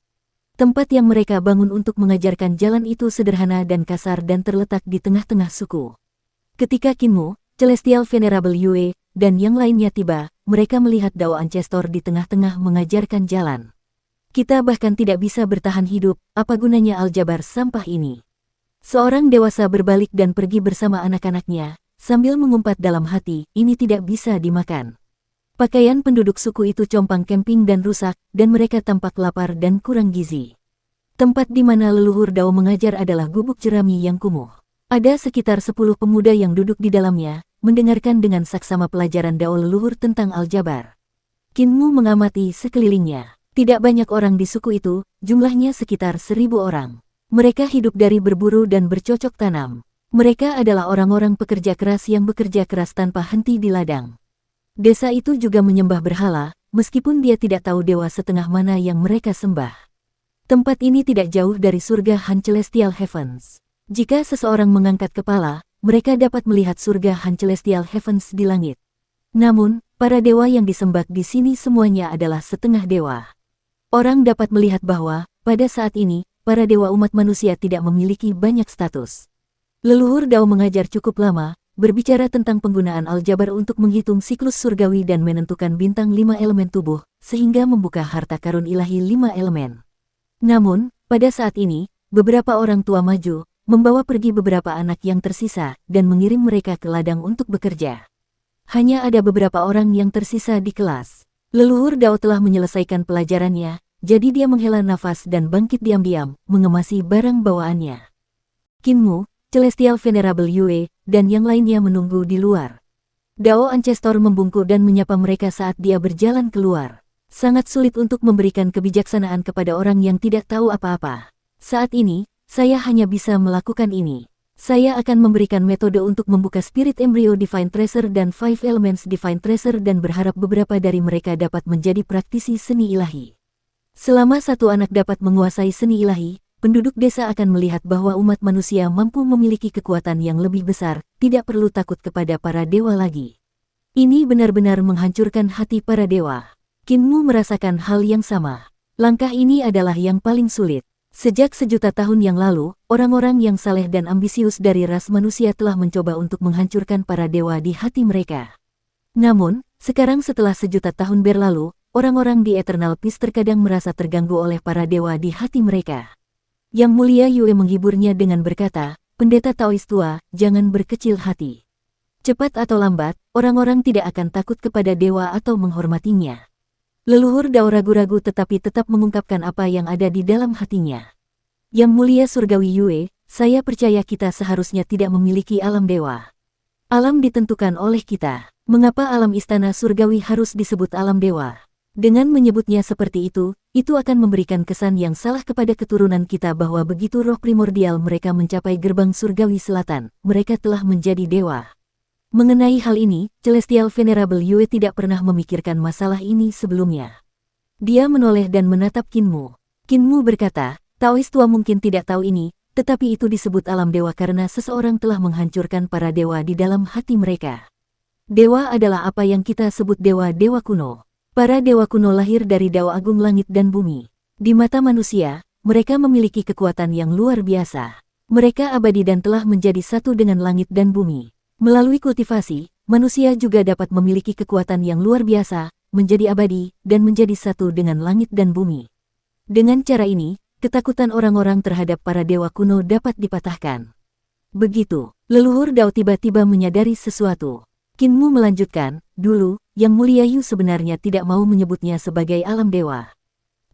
Tempat yang mereka bangun untuk mengajarkan jalan itu sederhana dan kasar dan terletak di tengah-tengah suku. Ketika Kinmu, Celestial Venerable Yue, dan yang lainnya tiba, mereka melihat Dao Ancestor di tengah-tengah mengajarkan jalan. Kita bahkan tidak bisa bertahan hidup, apa gunanya aljabar sampah ini? Seorang dewasa berbalik dan pergi bersama anak-anaknya, sambil mengumpat dalam hati, ini tidak bisa dimakan. Pakaian penduduk suku itu compang camping dan rusak, dan mereka tampak lapar dan kurang gizi. Tempat di mana leluhur Dao mengajar adalah gubuk jerami yang kumuh. Ada sekitar 10 pemuda yang duduk di dalamnya, mendengarkan dengan saksama pelajaran Dao leluhur tentang aljabar. Kinmu mengamati sekelilingnya. Tidak banyak orang di suku itu, jumlahnya sekitar 1000 orang. Mereka hidup dari berburu dan bercocok tanam. Mereka adalah orang-orang pekerja keras yang bekerja keras tanpa henti di ladang. Desa itu juga menyembah berhala, meskipun dia tidak tahu dewa setengah mana yang mereka sembah. Tempat ini tidak jauh dari surga Han Celestial Heavens. Jika seseorang mengangkat kepala, mereka dapat melihat surga Han Celestial Heavens di langit. Namun, para dewa yang disembah di sini semuanya adalah setengah dewa. Orang dapat melihat bahwa, pada saat ini, para dewa umat manusia tidak memiliki banyak status. Leluhur Dao mengajar cukup lama, berbicara tentang penggunaan aljabar untuk menghitung siklus surgawi dan menentukan bintang 5 elemen tubuh, sehingga membuka harta karun ilahi 5 elemen. Namun, pada saat ini, beberapa orang tua maju, membawa pergi beberapa anak yang tersisa, dan mengirim mereka ke ladang untuk bekerja. Hanya ada beberapa orang yang tersisa di kelas. Leluhur Dao telah menyelesaikan pelajarannya, jadi dia menghela nafas dan bangkit diam-diam, mengemasi barang bawaannya. Kinmu, Celestial Venerable Yue, dan yang lainnya menunggu di luar. Dao Ancestor membungkuk dan menyapa mereka saat dia berjalan keluar. Sangat sulit untuk memberikan kebijaksanaan kepada orang yang tidak tahu apa-apa. Saat ini, saya hanya bisa melakukan ini. Saya akan memberikan metode untuk membuka Spirit Embryo Divine Treasure dan Five Elements Divine Treasure dan berharap beberapa dari mereka dapat menjadi praktisi seni ilahi. Selama satu anak dapat menguasai seni ilahi, penduduk desa akan melihat bahwa umat manusia mampu memiliki kekuatan yang lebih besar, tidak perlu takut kepada para dewa lagi. Ini benar-benar menghancurkan hati para dewa. Kinmu merasakan hal yang sama. Langkah ini adalah yang paling sulit. Sejak sejuta tahun yang lalu, orang-orang yang saleh dan ambisius dari ras manusia telah mencoba untuk menghancurkan para dewa di hati mereka. Namun, sekarang setelah sejuta tahun berlalu, orang-orang di Eternal Peace terkadang merasa terganggu oleh para dewa di hati mereka. Yang Mulia Yue menghiburnya dengan berkata, "Pendeta Taois tua, jangan berkecil hati. Cepat atau lambat, orang-orang tidak akan takut kepada dewa atau menghormatinya." Leluhur Dao ragu-ragu tetapi tetap mengungkapkan apa yang ada di dalam hatinya. Yang Mulia Surgawi Yue, saya percaya kita seharusnya tidak memiliki alam dewa. Alam ditentukan oleh kita. Mengapa alam istana surgawi harus disebut alam dewa? Dengan menyebutnya seperti itu akan memberikan kesan yang salah kepada keturunan kita bahwa begitu roh primordial mereka mencapai gerbang surgawi selatan, mereka telah menjadi dewa. Mengenai hal ini, Celestial Venerable Yue tidak pernah memikirkan masalah ini sebelumnya. Dia menoleh dan menatap Kinmu. Kinmu berkata, Taois tua mungkin tidak tahu ini, tetapi itu disebut alam dewa karena seseorang telah menghancurkan para dewa di dalam hati mereka. Dewa adalah apa yang kita sebut dewa-dewa kuno. Para dewa kuno lahir dari Dao Agung Langit dan Bumi. Di mata manusia, mereka memiliki kekuatan yang luar biasa. Mereka abadi dan telah menjadi satu dengan langit dan bumi. Melalui kultivasi, manusia juga dapat memiliki kekuatan yang luar biasa, menjadi abadi, dan menjadi satu dengan langit dan bumi. Dengan cara ini, ketakutan orang-orang terhadap para dewa kuno dapat dipatahkan. Begitu, leluhur Dao tiba-tiba menyadari sesuatu. Kinmu melanjutkan, dulu, Yang Mulia Yu sebenarnya tidak mau menyebutnya sebagai alam dewa.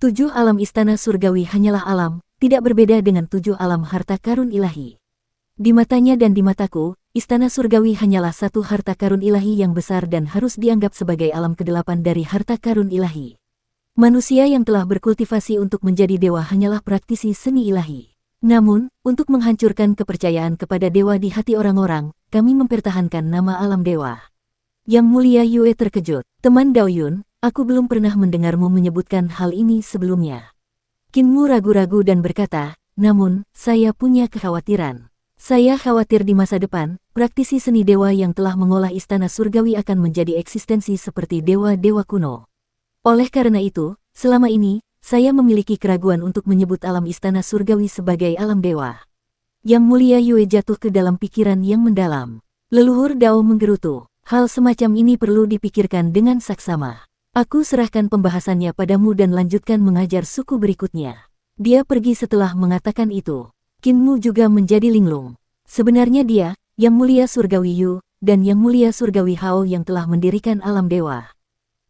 7 alam istana surgawi hanyalah alam, tidak berbeda dengan 7 alam harta karun ilahi. Di matanya dan di mataku, istana surgawi hanyalah satu harta karun ilahi yang besar dan harus dianggap sebagai alam ke-8 dari harta karun ilahi. Manusia yang telah berkultivasi untuk menjadi dewa hanyalah praktisi seni ilahi. Namun, untuk menghancurkan kepercayaan kepada dewa di hati orang-orang, kami mempertahankan nama alam dewa. Yang Mulia Yue terkejut. Teman Dao Yun, aku belum pernah mendengarmu menyebutkan hal ini sebelumnya. Kinmu ragu-ragu dan berkata, namun, saya punya kekhawatiran. Saya khawatir di masa depan, praktisi seni dewa yang telah mengolah istana surgawi akan menjadi eksistensi seperti dewa-dewa kuno. Oleh karena itu, selama ini, saya memiliki keraguan untuk menyebut alam istana surgawi sebagai alam dewa. Yang Mulia Yue jatuh ke dalam pikiran yang mendalam. Leluhur Dao menggerutu. Hal semacam ini perlu dipikirkan dengan saksama. Aku serahkan pembahasannya padamu dan lanjutkan mengajar suku berikutnya. Dia pergi setelah mengatakan itu. Kinmu juga menjadi linglung. Sebenarnya dia, Yang Mulia Surgawi Yu, dan Yang Mulia Surgawi Hao yang telah mendirikan alam dewa.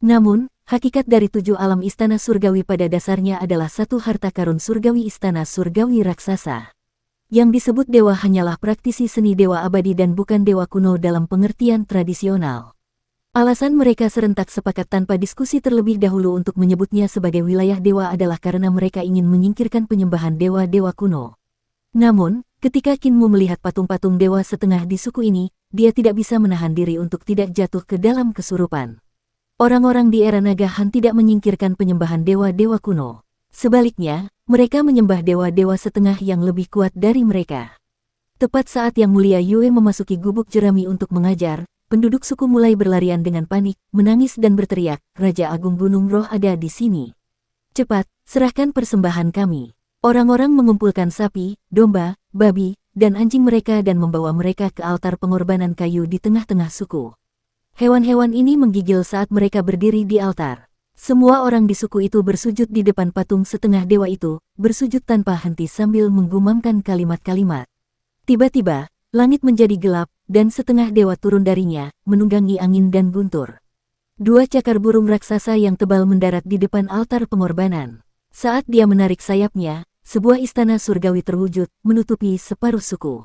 Namun, hakikat dari 7 alam istana surgawi pada dasarnya adalah satu harta karun surgawi istana surgawi raksasa. Yang disebut dewa hanyalah praktisi seni dewa abadi dan bukan dewa kuno dalam pengertian tradisional. Alasan mereka serentak sepakat tanpa diskusi terlebih dahulu untuk menyebutnya sebagai wilayah dewa adalah karena mereka ingin menyingkirkan penyembahan dewa-dewa kuno. Namun, ketika Kinmu melihat patung-patung dewa setengah di suku ini, dia tidak bisa menahan diri untuk tidak jatuh ke dalam kesurupan. Orang-orang di era Naga Han tidak menyingkirkan penyembahan dewa-dewa kuno. Sebaliknya, mereka menyembah dewa-dewa setengah yang lebih kuat dari mereka. Tepat saat Yang Mulia Yue memasuki gubuk jerami untuk mengajar, penduduk suku mulai berlarian dengan panik, menangis dan berteriak, "Raja Agung Gunung Roh ada di sini. Cepat, serahkan persembahan kami." Orang-orang mengumpulkan sapi, domba, babi, dan anjing mereka dan membawa mereka ke altar pengorbanan kayu di tengah-tengah suku. Hewan-hewan ini menggigil saat mereka berdiri di altar. Semua orang di suku itu bersujud di depan patung setengah dewa itu, bersujud tanpa henti sambil menggumamkan kalimat-kalimat. Tiba-tiba, langit menjadi gelap, dan setengah dewa turun darinya, menunggangi angin dan guntur. Dua cakar burung raksasa yang tebal mendarat di depan altar pengorbanan. Saat dia menarik sayapnya, sebuah istana surgawi terwujud, menutupi separuh suku.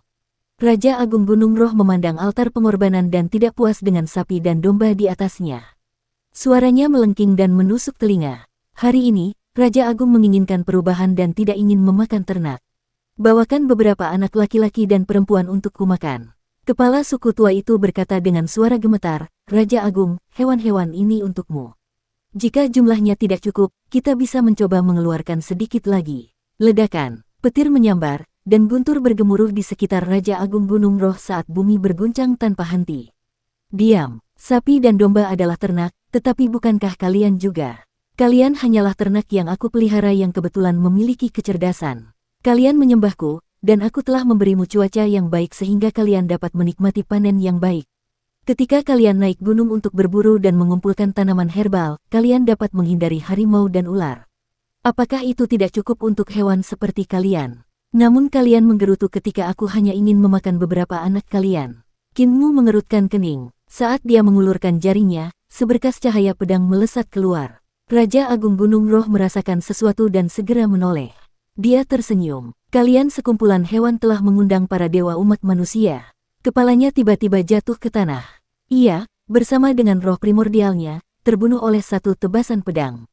Raja Agung Gunung Roh memandang altar pengorbanan dan tidak puas dengan sapi dan domba di atasnya. Suaranya melengking dan menusuk telinga. Hari ini, Raja Agung menginginkan perubahan dan tidak ingin memakan ternak. Bawakan beberapa anak laki-laki dan perempuan untuk kumakan. Kepala suku tua itu berkata dengan suara gemetar, "Raja Agung, hewan-hewan ini untukmu. Jika jumlahnya tidak cukup, kita bisa mencoba mengeluarkan sedikit lagi." Ledakan, petir menyambar, dan guntur bergemuruh di sekitar Raja Agung Gunung Roh saat bumi berguncang tanpa henti. "Diam, sapi dan domba adalah ternak, tetapi bukankah kalian juga? Kalian hanyalah ternak yang aku pelihara yang kebetulan memiliki kecerdasan. Kalian menyembahku, dan aku telah memberimu cuaca yang baik sehingga kalian dapat menikmati panen yang baik. Ketika kalian naik gunung untuk berburu dan mengumpulkan tanaman herbal, kalian dapat menghindari harimau dan ular. Apakah itu tidak cukup untuk hewan seperti kalian? Namun kalian menggerutu ketika aku hanya ingin memakan beberapa anak kalian." Kinmu mengerutkan kening. Saat dia mengulurkan jarinya, seberkas cahaya pedang melesat keluar. Raja Agung Gunung Roh merasakan sesuatu dan segera menoleh. Dia tersenyum. "Kalian sekumpulan hewan telah mengundang para dewa umat manusia." Kepalanya tiba-tiba jatuh ke tanah. Ia, bersama dengan roh primordialnya, terbunuh oleh satu tebasan pedang.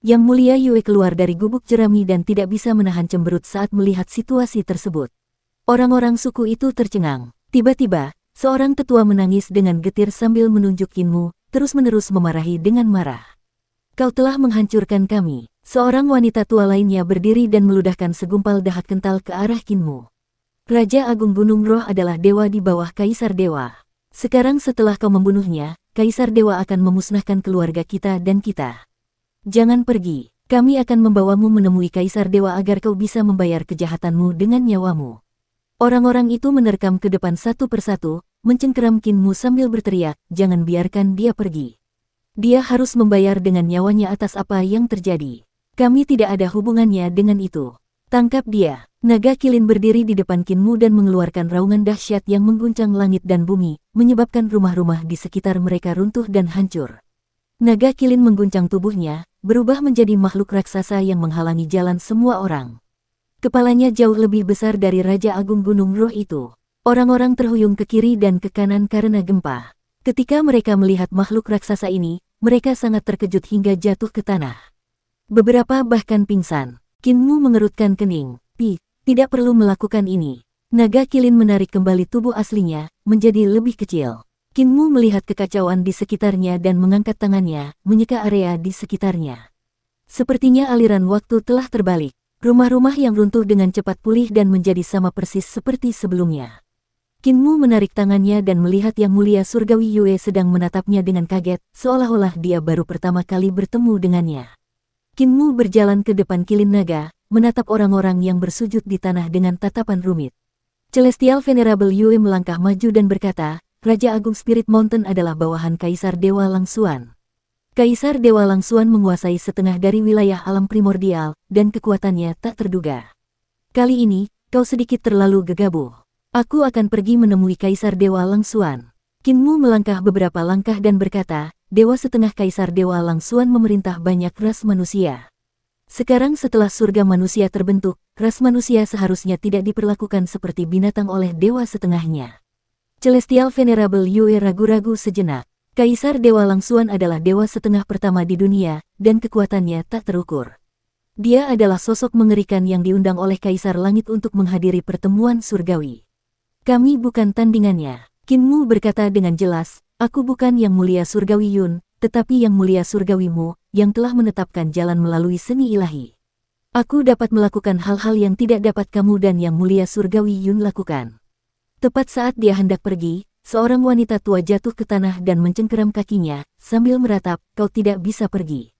Yang Mulia Yue keluar dari gubuk jerami dan tidak bisa menahan cemberut saat melihat situasi tersebut. Orang-orang suku itu tercengang. Tiba-tiba, seorang tetua menangis dengan getir sambil menunjuk Kinmu, terus-menerus memarahi dengan marah. "Kau telah menghancurkan kami." Seorang wanita tua lainnya berdiri dan meludahkan segumpal dahak kental ke arah Kinmu. "Raja Agung Gunung Roh adalah dewa di bawah Kaisar Dewa. Sekarang setelah kau membunuhnya, Kaisar Dewa akan memusnahkan keluarga kita dan kita. Jangan pergi, kami akan membawamu menemui Kaisar Dewa agar kau bisa membayar kejahatanmu dengan nyawamu." Orang-orang itu menerkam ke depan satu persatu, mencengkeram Kinmu sambil berteriak, "Jangan biarkan dia pergi. Dia harus membayar dengan nyawanya atas apa yang terjadi. Kami tidak ada hubungannya dengan itu. Tangkap dia." Naga Kilin berdiri di depan Kinmu dan mengeluarkan raungan dahsyat yang mengguncang langit dan bumi, menyebabkan rumah-rumah di sekitar mereka runtuh dan hancur. Naga Kilin mengguncang tubuhnya, berubah menjadi makhluk raksasa yang menghalangi jalan semua orang. Kepalanya jauh lebih besar dari Raja Agung Gunung Roh itu. Orang-orang terhuyung ke kiri dan ke kanan karena gempa. Ketika mereka melihat makhluk raksasa ini, mereka sangat terkejut hingga jatuh ke tanah. Beberapa bahkan pingsan. Kinmu mengerutkan kening. Tidak perlu melakukan ini." Naga Kilin menarik kembali tubuh aslinya, menjadi lebih kecil. Kinmu melihat kekacauan di sekitarnya dan mengangkat tangannya, menyeka area di sekitarnya. Sepertinya aliran waktu telah terbalik. Rumah-rumah yang runtuh dengan cepat pulih dan menjadi sama persis seperti sebelumnya. Kinmu menarik tangannya dan melihat Yang Mulia Surgawi Yue sedang menatapnya dengan kaget, seolah-olah dia baru pertama kali bertemu dengannya. Kinmu berjalan ke depan Kilin Naga, menatap orang-orang yang bersujud di tanah dengan tatapan rumit. Celestial Venerable Yue melangkah maju dan berkata, "Raja Agung Spirit Mountain adalah bawahan Kaisar Dewa Langsuan. Kaisar Dewa Langsuan menguasai setengah dari wilayah alam primordial, dan kekuatannya tak terduga. Kali ini, kau sedikit terlalu gegabah. Aku akan pergi menemui Kaisar Dewa Langsuan." Kinmu melangkah beberapa langkah dan berkata, "Dewa setengah Kaisar Dewa Langsuan memerintah banyak ras manusia. Sekarang setelah surga manusia terbentuk, ras manusia seharusnya tidak diperlakukan seperti binatang oleh dewa setengahnya. Celestial Venerable Yue ragu-ragu sejenak. Kaisar Dewa Langsuan adalah dewa setengah pertama di dunia, dan kekuatannya tak terukur. Dia adalah sosok mengerikan yang diundang oleh Kaisar Langit untuk menghadiri pertemuan surgawi. Kami bukan tandingannya. Kinmu berkata dengan jelas, aku bukan Yang Mulia Surgawi Yun, tetapi Yang Mulia Surgawimu, yang telah menetapkan jalan melalui seni ilahi. Aku dapat melakukan hal-hal yang tidak dapat kamu dan Yang Mulia Surgawi Yun lakukan. Tepat saat dia hendak pergi, seorang wanita tua jatuh ke tanah dan mencengkeram kakinya, sambil meratap, kau tidak bisa pergi.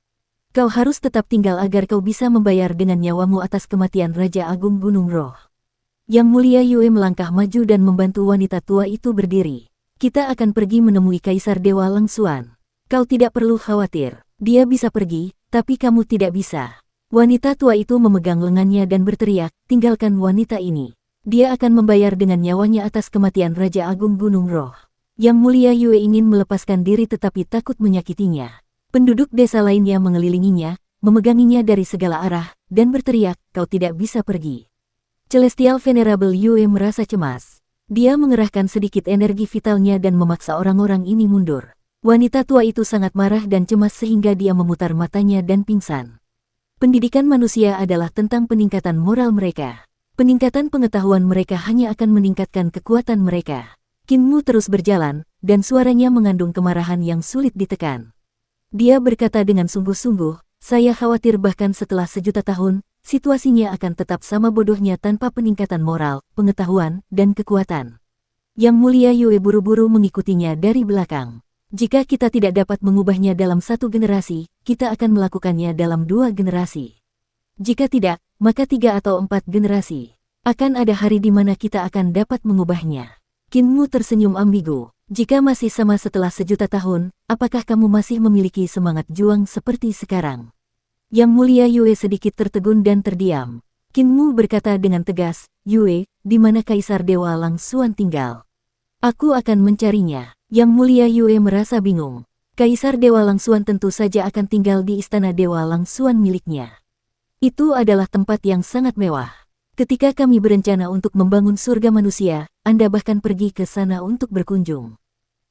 Kau harus tetap tinggal agar kau bisa membayar dengan nyawamu atas kematian Raja Agung Gunung Roh. Yang Mulia Yue melangkah maju dan membantu wanita tua itu berdiri. Kita akan pergi menemui Kaisar Dewa Langsuan. Kau tidak perlu khawatir. Dia bisa pergi, tapi kamu tidak bisa. Wanita tua itu memegang lengannya dan berteriak, tinggalkan wanita ini. Dia akan membayar dengan nyawanya atas kematian Raja Agung Gunung Roh. Yang Mulia Yue ingin melepaskan diri tetapi takut menyakitinya. Penduduk desa lainnya mengelilinginya, memeganginya dari segala arah, dan berteriak, kau tidak bisa pergi. Celestial Venerable Yue merasa cemas. Dia mengerahkan sedikit energi vitalnya dan memaksa orang-orang ini mundur. Wanita tua itu sangat marah dan cemas sehingga dia memutar matanya dan pingsan. Pendidikan manusia adalah tentang peningkatan moral mereka. Peningkatan pengetahuan mereka hanya akan meningkatkan kekuatan mereka. Kinmu terus berjalan, dan suaranya mengandung kemarahan yang sulit ditekan. Dia berkata dengan sungguh-sungguh, saya khawatir bahkan setelah sejuta tahun, situasinya akan tetap sama bodohnya tanpa peningkatan moral, pengetahuan, dan kekuatan. Yang Mulia Yue buru-buru mengikutinya dari belakang. Jika kita tidak dapat mengubahnya dalam satu generasi, kita akan melakukannya dalam 2 generasi. Jika tidak, maka 3 atau 4 generasi. Akan ada hari di mana kita akan dapat mengubahnya. Kinmu tersenyum ambigu. Jika masih sama setelah sejuta tahun, apakah kamu masih memiliki semangat juang seperti sekarang? Yang Mulia Yue sedikit tertegun dan terdiam. Kinmu berkata dengan tegas, Yue, di mana Kaisar Dewa Langsuan tinggal? Aku akan mencarinya. Yang Mulia Yue merasa bingung. Kaisar Dewa Langsuan tentu saja akan tinggal di istana Dewa Langsuan miliknya. Itu adalah tempat yang sangat mewah. Ketika kami berencana untuk membangun surga manusia, Anda bahkan pergi ke sana untuk berkunjung.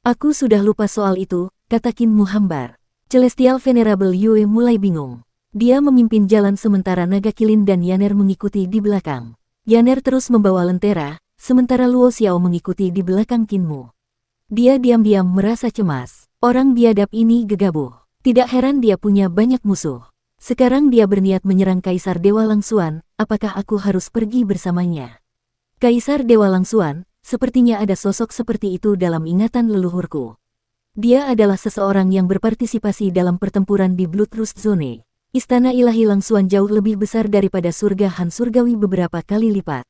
Aku sudah lupa soal itu, kata Kinmu hambar. Celestial Venerable Yue mulai bingung. Dia memimpin jalan sementara Naga Kilin dan Yaner mengikuti di belakang. Yaner terus membawa lentera, sementara Luo Xiao mengikuti di belakang Kinmu. Dia diam-diam merasa cemas. Orang biadab ini gegabah. Tidak heran dia punya banyak musuh. Sekarang dia berniat menyerang Kaisar Dewa Langsuan, apakah aku harus pergi bersamanya? Kaisar Dewa Langsuan, sepertinya ada sosok seperti itu dalam ingatan leluhurku. Dia adalah seseorang yang berpartisipasi dalam pertempuran di Blood Rust Zone. Istana ilahi Langsuan jauh lebih besar daripada surga Han Surgawi beberapa kali lipat.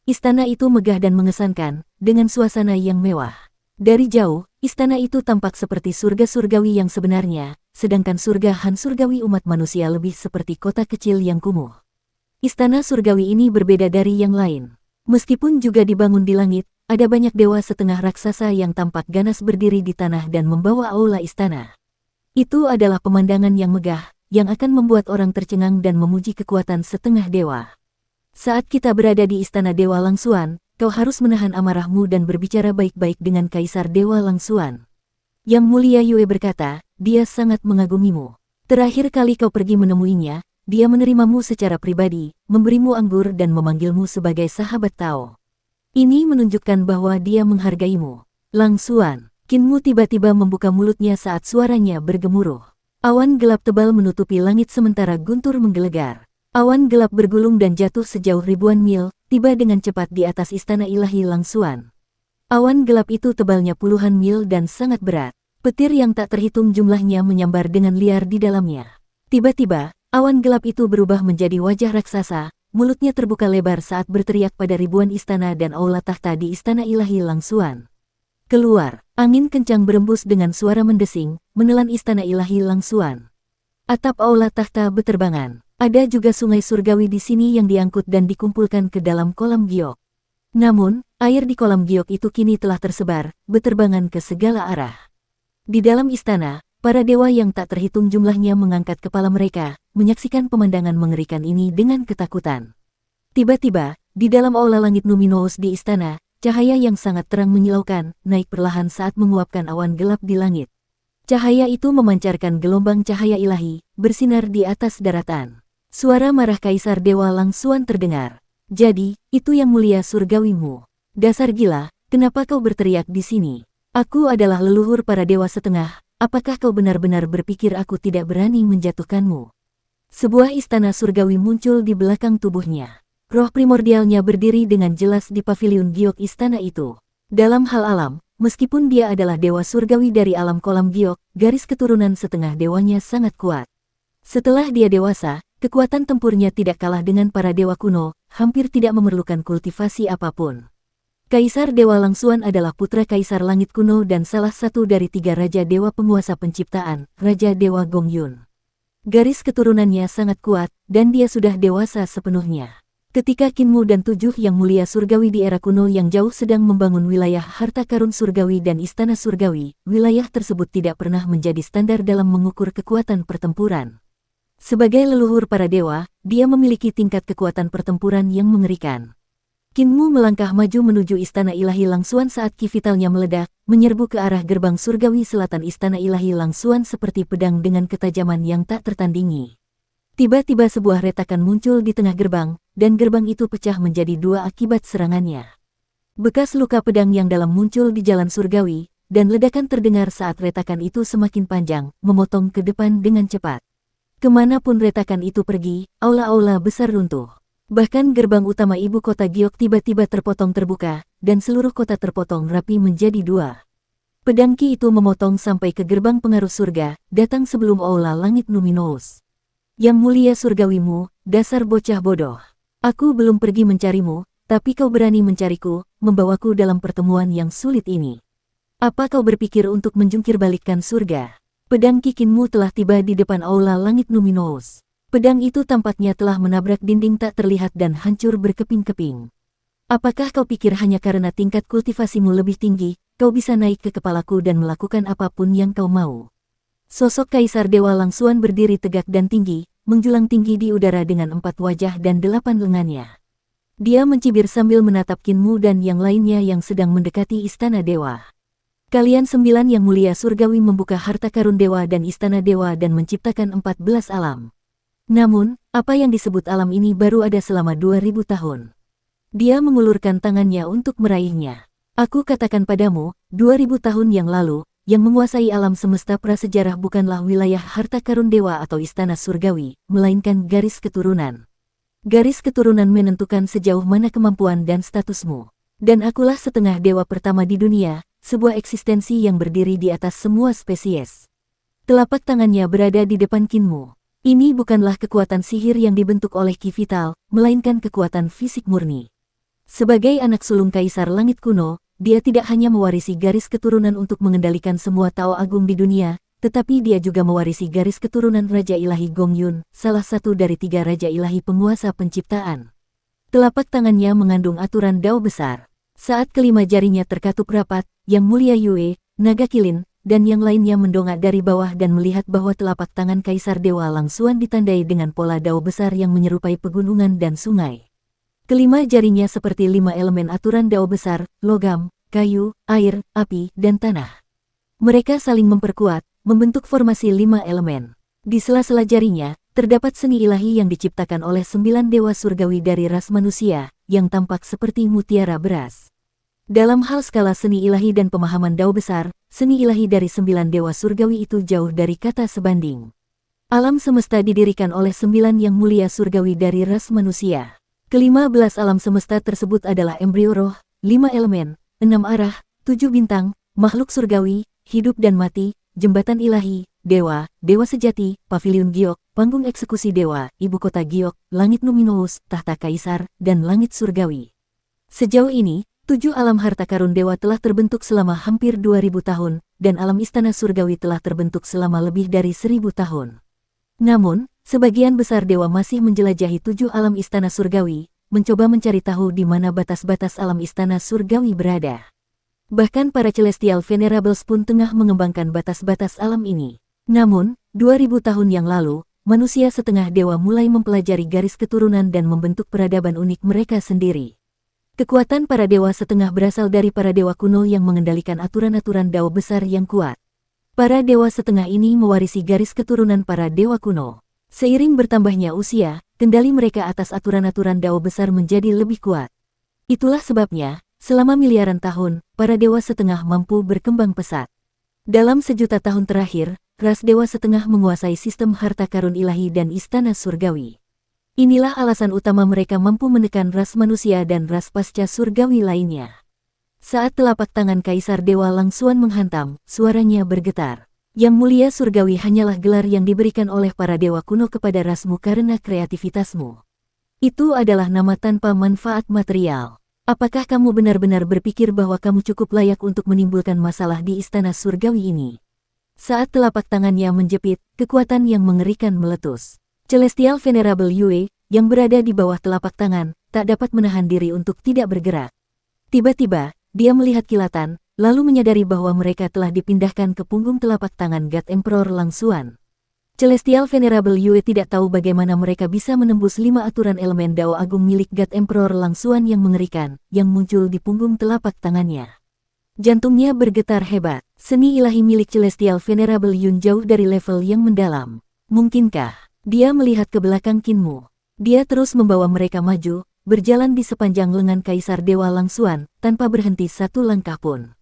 Istana itu megah dan mengesankan, dengan suasana yang mewah. Dari jauh, istana itu tampak seperti surga surgawi yang sebenarnya, sedangkan surga Han Surgawi umat manusia lebih seperti kota kecil yang kumuh. Istana surgawi ini berbeda dari yang lain. Meskipun juga dibangun di langit, ada banyak dewa setengah raksasa yang tampak ganas berdiri di tanah dan membawa aula istana. Itu adalah pemandangan yang megah, yang akan membuat orang tercengang dan memuji kekuatan setengah dewa. Saat kita berada di istana Dewa Langsuan, kau harus menahan amarahmu dan berbicara baik-baik dengan Kaisar Dewa Langsuan. Yang Mulia Yue berkata, dia sangat mengagumimu. Terakhir kali kau pergi menemuinya, dia menerimamu secara pribadi, memberimu anggur dan memanggilmu sebagai sahabat Tao. Ini menunjukkan bahwa dia menghargaimu. Langsuan, Kinmu tiba-tiba membuka mulutnya saat suaranya bergemuruh. Awan gelap tebal menutupi langit sementara guntur menggelegar. Awan gelap bergulung dan jatuh sejauh ribuan mil, tiba dengan cepat di atas istana ilahi Langsuan. Awan gelap itu tebalnya puluhan mil dan sangat berat. Petir yang tak terhitung jumlahnya menyambar dengan liar di dalamnya. Tiba-tiba, awan gelap itu berubah menjadi wajah raksasa, mulutnya terbuka lebar saat berteriak pada ribuan istana dan aula tahta di istana ilahi Langsuan. Keluar, angin kencang berembus dengan suara mendesing, menelan istana ilahi Langsuan. Atap aula tahta beterbangan. Ada juga sungai surgawi di sini yang diangkut dan dikumpulkan ke dalam kolam giok. Namun, air di kolam giok itu kini telah tersebar, beterbangan ke segala arah. Di dalam istana, para dewa yang tak terhitung jumlahnya mengangkat kepala mereka, menyaksikan pemandangan mengerikan ini dengan ketakutan. Tiba-tiba, di dalam aula langit numinous di istana, cahaya yang sangat terang menyilaukan, naik perlahan saat menguapkan awan gelap di langit. Cahaya itu memancarkan gelombang cahaya ilahi, bersinar di atas daratan. Suara marah Kaisar Dewa Langsuan terdengar. Jadi, itu yang mulia surgawimu. Dasar gila, kenapa kau berteriak di sini? Aku adalah leluhur para dewa setengah, apakah kau benar-benar berpikir aku tidak berani menjatuhkanmu? Sebuah istana surgawi muncul di belakang tubuhnya. Roh primordialnya berdiri dengan jelas di paviliun giok istana itu. Dalam hal alam, meskipun dia adalah dewa surgawi dari alam kolam giok, garis keturunan setengah dewanya sangat kuat. Setelah dia dewasa, kekuatan tempurnya tidak kalah dengan para dewa kuno, hampir tidak memerlukan kultivasi apapun. Kaisar Dewa Langsuan adalah putra Kaisar Langit Kuno dan salah satu dari 3 Raja Dewa penguasa penciptaan, Raja Dewa Gongyun. Garis keturunannya sangat kuat, dan dia sudah dewasa sepenuhnya. Ketika Kinmu dan 7 yang mulia surgawi di era kuno yang jauh sedang membangun wilayah harta karun surgawi dan istana surgawi, wilayah tersebut tidak pernah menjadi standar dalam mengukur kekuatan pertempuran. Sebagai leluhur para dewa, dia memiliki tingkat kekuatan pertempuran yang mengerikan. Kinmu melangkah maju menuju istana ilahi Langsuan saat ki vitalnya meledak, menyerbu ke arah gerbang surgawi selatan istana ilahi Langsuan seperti pedang dengan ketajaman yang tak tertandingi. Tiba-tiba sebuah retakan muncul di tengah gerbang, dan gerbang itu pecah menjadi 2 akibat serangannya. Bekas luka pedang yang dalam muncul di jalan surgawi, dan ledakan terdengar saat retakan itu semakin panjang, memotong ke depan dengan cepat. Kemanapun retakan itu pergi, aula-aula besar runtuh. Bahkan gerbang utama ibu kota Giok tiba-tiba terpotong terbuka, dan seluruh kota terpotong rapi menjadi 2. Pedang ki itu memotong sampai ke gerbang pengaruh surga, datang sebelum aula langit numinous. Yang mulia surgawimu, dasar bocah bodoh. Aku belum pergi mencarimu, tapi kau berani mencariku, membawaku dalam pertemuan yang sulit ini. Apa kau berpikir untuk menjungkir balikkan surga? Pedang kikinmu telah tiba di depan aula langit numinous. Pedang itu tampaknya telah menabrak dinding tak terlihat dan hancur berkeping-keping. Apakah kau pikir hanya karena tingkat kultivasimu lebih tinggi, kau bisa naik ke kepalaku dan melakukan apapun yang kau mau? Sosok Kaisar Dewa Langsuan berdiri tegak dan tinggi, menjulang tinggi di udara dengan 4 wajah dan 8 lengannya. Dia mencibir sambil menatap Kinmu dan yang lainnya yang sedang mendekati istana dewa. Kalian 9 yang mulia surgawi membuka harta karun dewa dan istana dewa dan menciptakan 14 alam. Namun, apa yang disebut alam ini baru ada selama 2000 tahun. Dia mengulurkan tangannya untuk meraihnya. Aku katakan padamu, 2000 tahun yang lalu, yang menguasai alam semesta prasejarah bukanlah wilayah harta karun dewa atau istana surgawi, melainkan garis keturunan. Garis keturunan menentukan sejauh mana kemampuan dan statusmu. Dan akulah setengah dewa pertama di dunia, sebuah eksistensi yang berdiri di atas semua spesies. Telapak tangannya berada di depan Kinmu. Ini bukanlah kekuatan sihir yang dibentuk oleh ki vital, melainkan kekuatan fisik murni. Sebagai anak sulung Kaisar Langit Kuno, dia tidak hanya mewarisi garis keturunan untuk mengendalikan semua Tao Agung di dunia, tetapi dia juga mewarisi garis keturunan Raja Ilahi Gongyun, salah satu dari 3 Raja Ilahi penguasa penciptaan. Telapak tangannya mengandung aturan Dao besar. Saat kelima jarinya terkatup rapat, Yang Mulia Yue, Naga Kilin, dan yang lainnya mendongak dari bawah dan melihat bahwa telapak tangan Kaisar Dewa Langsuan ditandai dengan pola Dao besar yang menyerupai pegunungan dan sungai. Kelima jarinya seperti 5 elemen aturan Dao besar, logam, kayu, air, api, dan tanah. Mereka saling memperkuat, membentuk formasi 5 elemen. Di sela-sela jarinya, terdapat seni ilahi yang diciptakan oleh 9 dewa surgawi dari ras manusia, yang tampak seperti mutiara beras. Dalam hal skala seni ilahi dan pemahaman Dao besar, seni ilahi dari 9 dewa surgawi itu jauh dari kata sebanding. Alam semesta didirikan oleh 9 yang mulia surgawi dari ras manusia. Ke-15 alam semesta tersebut adalah embrio roh, 5 elemen, 6 arah, 7 bintang, makhluk surgawi, hidup dan mati, jembatan ilahi, dewa, dewa sejati, paviliun giok, panggung eksekusi dewa, ibu kota giok, langit numinous, tahta kaisar, dan langit surgawi. Sejauh ini, 7 alam harta karun dewa telah terbentuk selama hampir 2000 tahun, dan alam istana surgawi telah terbentuk selama lebih dari 1000 tahun. Namun, sebagian besar dewa masih menjelajahi 7 alam istana surgawi, mencoba mencari tahu di mana batas-batas alam istana surgawi berada. Bahkan para Celestial Venerables pun tengah mengembangkan batas-batas alam ini. Namun, 2000 tahun yang lalu, manusia setengah dewa mulai mempelajari garis keturunan dan membentuk peradaban unik mereka sendiri. Kekuatan para dewa setengah berasal dari para dewa kuno yang mengendalikan aturan-aturan Dao besar yang kuat. Para dewa setengah ini mewarisi garis keturunan para dewa kuno. Seiring bertambahnya usia, kendali mereka atas aturan-aturan Dao besar menjadi lebih kuat. Itulah sebabnya, selama miliaran tahun, para dewa setengah mampu berkembang pesat. Dalam sejuta tahun terakhir, ras dewa setengah menguasai sistem harta karun ilahi dan istana surgawi. Inilah alasan utama mereka mampu menekan ras manusia dan ras pasca surgawi lainnya. Saat telapak tangan Kaisar Dewa Langsuan menghantam, suaranya bergetar. Yang mulia surgawi hanyalah gelar yang diberikan oleh para dewa kuno kepada rasmu karena kreativitasmu. Itu adalah nama tanpa manfaat material. Apakah kamu benar-benar berpikir bahwa kamu cukup layak untuk menimbulkan masalah di istana surgawi ini? Saat telapak tangannya menjepit, kekuatan yang mengerikan meletus. Celestial Venerable Yue, yang berada di bawah telapak tangan, tak dapat menahan diri untuk tidak bergerak. Tiba-tiba, dia melihat kilatan, lalu menyadari bahwa mereka telah dipindahkan ke punggung telapak tangan God Emperor Langsuan. Celestial Venerable Yue tidak tahu bagaimana mereka bisa menembus 5 aturan elemen Dao Agung milik God Emperor Langsuan yang mengerikan, yang muncul di punggung telapak tangannya. Jantungnya bergetar hebat. Seni ilahi milik Celestial Venerable Yun jauh dari level yang mendalam. Mungkinkah dia melihat ke belakang Kinmu? Dia terus membawa mereka maju, berjalan di sepanjang lengan Kaisar Dewa Langsuan, tanpa berhenti satu langkah pun.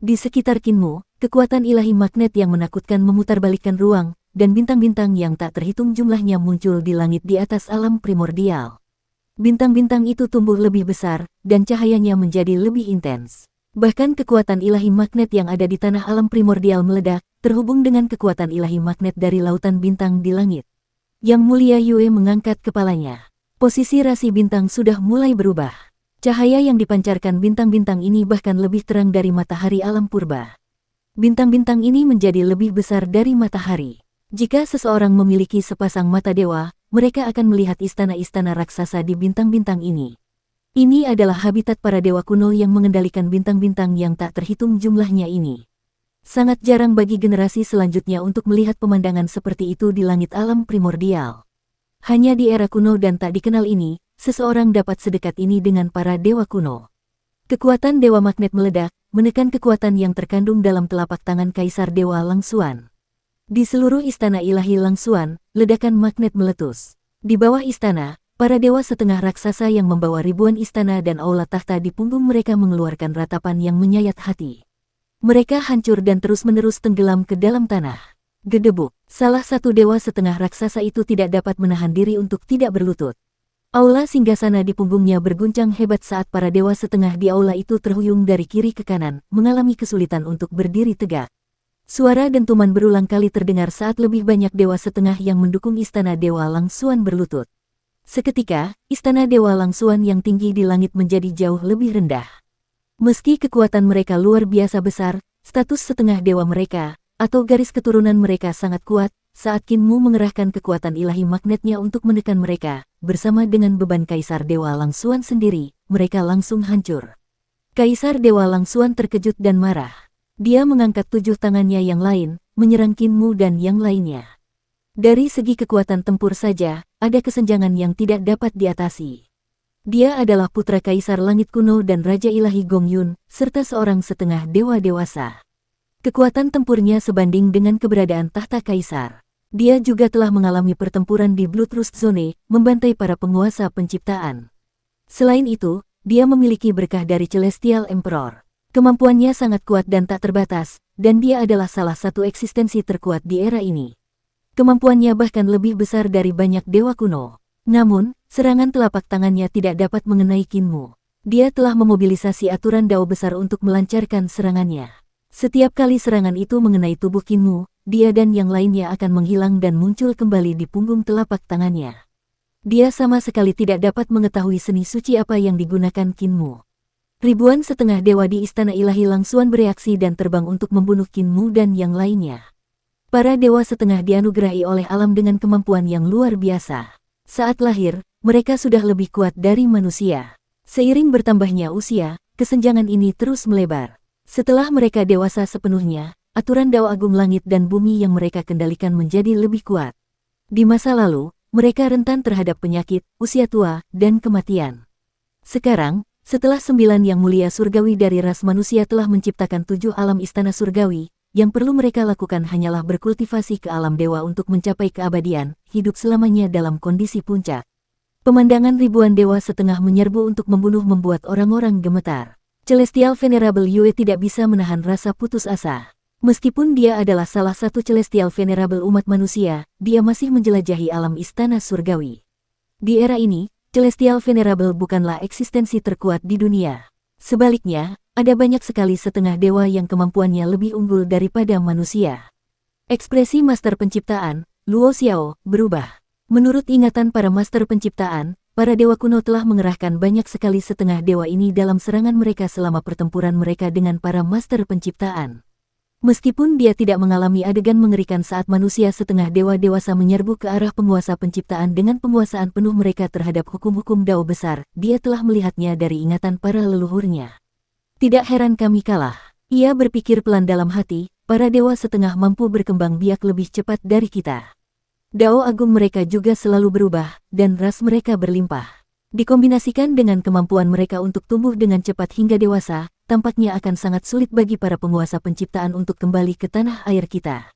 Di sekitar Kinmu, kekuatan ilahi magnet yang menakutkan memutarbalikkan ruang, dan bintang-bintang yang tak terhitung jumlahnya muncul di langit di atas alam primordial. Bintang-bintang itu tumbuh lebih besar, dan cahayanya menjadi lebih intens. Bahkan kekuatan ilahi magnet yang ada di tanah alam primordial meledak, terhubung dengan kekuatan ilahi magnet dari lautan bintang di langit. Yang mulia Yue mengangkat kepalanya. Posisi rasi bintang sudah mulai berubah. Cahaya yang dipancarkan bintang-bintang ini bahkan lebih terang dari matahari alam purba. Bintang-bintang ini menjadi lebih besar dari matahari. Jika seseorang memiliki sepasang mata dewa, mereka akan melihat istana-istana raksasa di bintang-bintang ini. Ini adalah habitat para dewa kuno yang mengendalikan bintang-bintang yang tak terhitung jumlahnya ini. Sangat jarang bagi generasi selanjutnya untuk melihat pemandangan seperti itu di langit alam primordial. Hanya di era kuno dan tak dikenal ini, seseorang dapat sedekat ini dengan para dewa kuno. Kekuatan dewa magnet meledak, menekan kekuatan yang terkandung dalam telapak tangan Kaisar Dewa Langsuan. Di seluruh istana ilahi Langsuan, ledakan magnet meletus. Di bawah istana, para dewa setengah raksasa yang membawa ribuan istana dan aula tahta di punggung mereka mengeluarkan ratapan yang menyayat hati. Mereka hancur dan terus-menerus tenggelam ke dalam tanah. Gedebuk, salah satu dewa setengah raksasa itu tidak dapat menahan diri untuk tidak berlutut. Aula singgasana di punggungnya berguncang hebat saat para dewa setengah di aula itu terhuyung dari kiri ke kanan, mengalami kesulitan untuk berdiri tegak. Suara dentuman berulang kali terdengar saat lebih banyak dewa setengah yang mendukung istana Dewa Langsuan berlutut. Seketika, istana Dewa Langsuan yang tinggi di langit menjadi jauh lebih rendah. Meski kekuatan mereka luar biasa besar, status setengah dewa mereka, atau garis keturunan mereka sangat kuat, saat Kinmu mengerahkan kekuatan ilahi magnetnya untuk menekan mereka, bersama dengan beban Kaisar Dewa Langsuan sendiri, mereka langsung hancur. Kaisar Dewa Langsuan terkejut dan marah. Dia mengangkat 7 tangannya yang lain, menyerang Kinmu dan yang lainnya. Dari segi kekuatan tempur saja, ada kesenjangan yang tidak dapat diatasi. Dia adalah putra Kaisar Langit Kuno dan Raja Ilahi Gongyun, serta seorang setengah dewa dewasa. Kekuatan tempurnya sebanding dengan keberadaan tahta Kaisar. Dia juga telah mengalami pertempuran di Bloodrust Zone, membantai para penguasa penciptaan. Selain itu, dia memiliki berkah dari Celestial Emperor. Kemampuannya sangat kuat dan tak terbatas, dan dia adalah salah satu eksistensi terkuat di era ini. Kemampuannya bahkan lebih besar dari banyak dewa kuno. Namun, serangan telapak tangannya tidak dapat mengenai Kinmu. Dia telah memobilisasi aturan Dao besar untuk melancarkan serangannya. Setiap kali serangan itu mengenai tubuh Kinmu, dia dan yang lainnya akan menghilang dan muncul kembali di punggung telapak tangannya. Dia sama sekali tidak dapat mengetahui seni suci apa yang digunakan Kinmu. Ribuan setengah dewa di Istana Ilahi Langsuan bereaksi dan terbang untuk membunuh Kinmu dan yang lainnya. Para dewa setengah dianugerahi oleh alam dengan kemampuan yang luar biasa. Saat lahir, mereka sudah lebih kuat dari manusia. Seiring bertambahnya usia, kesenjangan ini terus melebar. Setelah mereka dewasa sepenuhnya, aturan Dao Agung Langit dan Bumi yang mereka kendalikan menjadi lebih kuat. Di masa lalu, mereka rentan terhadap penyakit, usia tua, dan kematian. Sekarang, setelah 9 yang mulia surgawi dari ras manusia telah menciptakan 7 alam istana surgawi, yang perlu mereka lakukan hanyalah berkultivasi ke alam dewa untuk mencapai keabadian, hidup selamanya dalam kondisi puncak. Pemandangan ribuan dewa setengah menyerbu untuk membunuh membuat orang-orang gemetar. Celestial Venerable Yue tidak bisa menahan rasa putus asa. Meskipun dia adalah salah satu Celestial Venerable umat manusia, dia masih menjelajahi alam istana surgawi. Di era ini, Celestial Venerable bukanlah eksistensi terkuat di dunia. Sebaliknya, ada banyak sekali setengah dewa yang kemampuannya lebih unggul daripada manusia. Ekspresi Master Penciptaan, Luo Xiao, berubah. Menurut ingatan para Master Penciptaan, para dewa kuno telah mengerahkan banyak sekali setengah dewa ini dalam serangan mereka selama pertempuran mereka dengan para Master Penciptaan. Meskipun dia tidak mengalami adegan mengerikan saat manusia setengah dewa dewasa menyerbu ke arah penguasa penciptaan dengan penguasaan penuh mereka terhadap hukum-hukum Dao besar, dia telah melihatnya dari ingatan para leluhurnya. Tidak heran kami kalah. Ia berpikir pelan dalam hati, para dewa setengah mampu berkembang biak lebih cepat dari kita. Dao agung mereka juga selalu berubah, dan ras mereka berlimpah. Dikombinasikan dengan kemampuan mereka untuk tumbuh dengan cepat hingga dewasa, tampaknya akan sangat sulit bagi para penguasa penciptaan untuk kembali ke tanah air kita.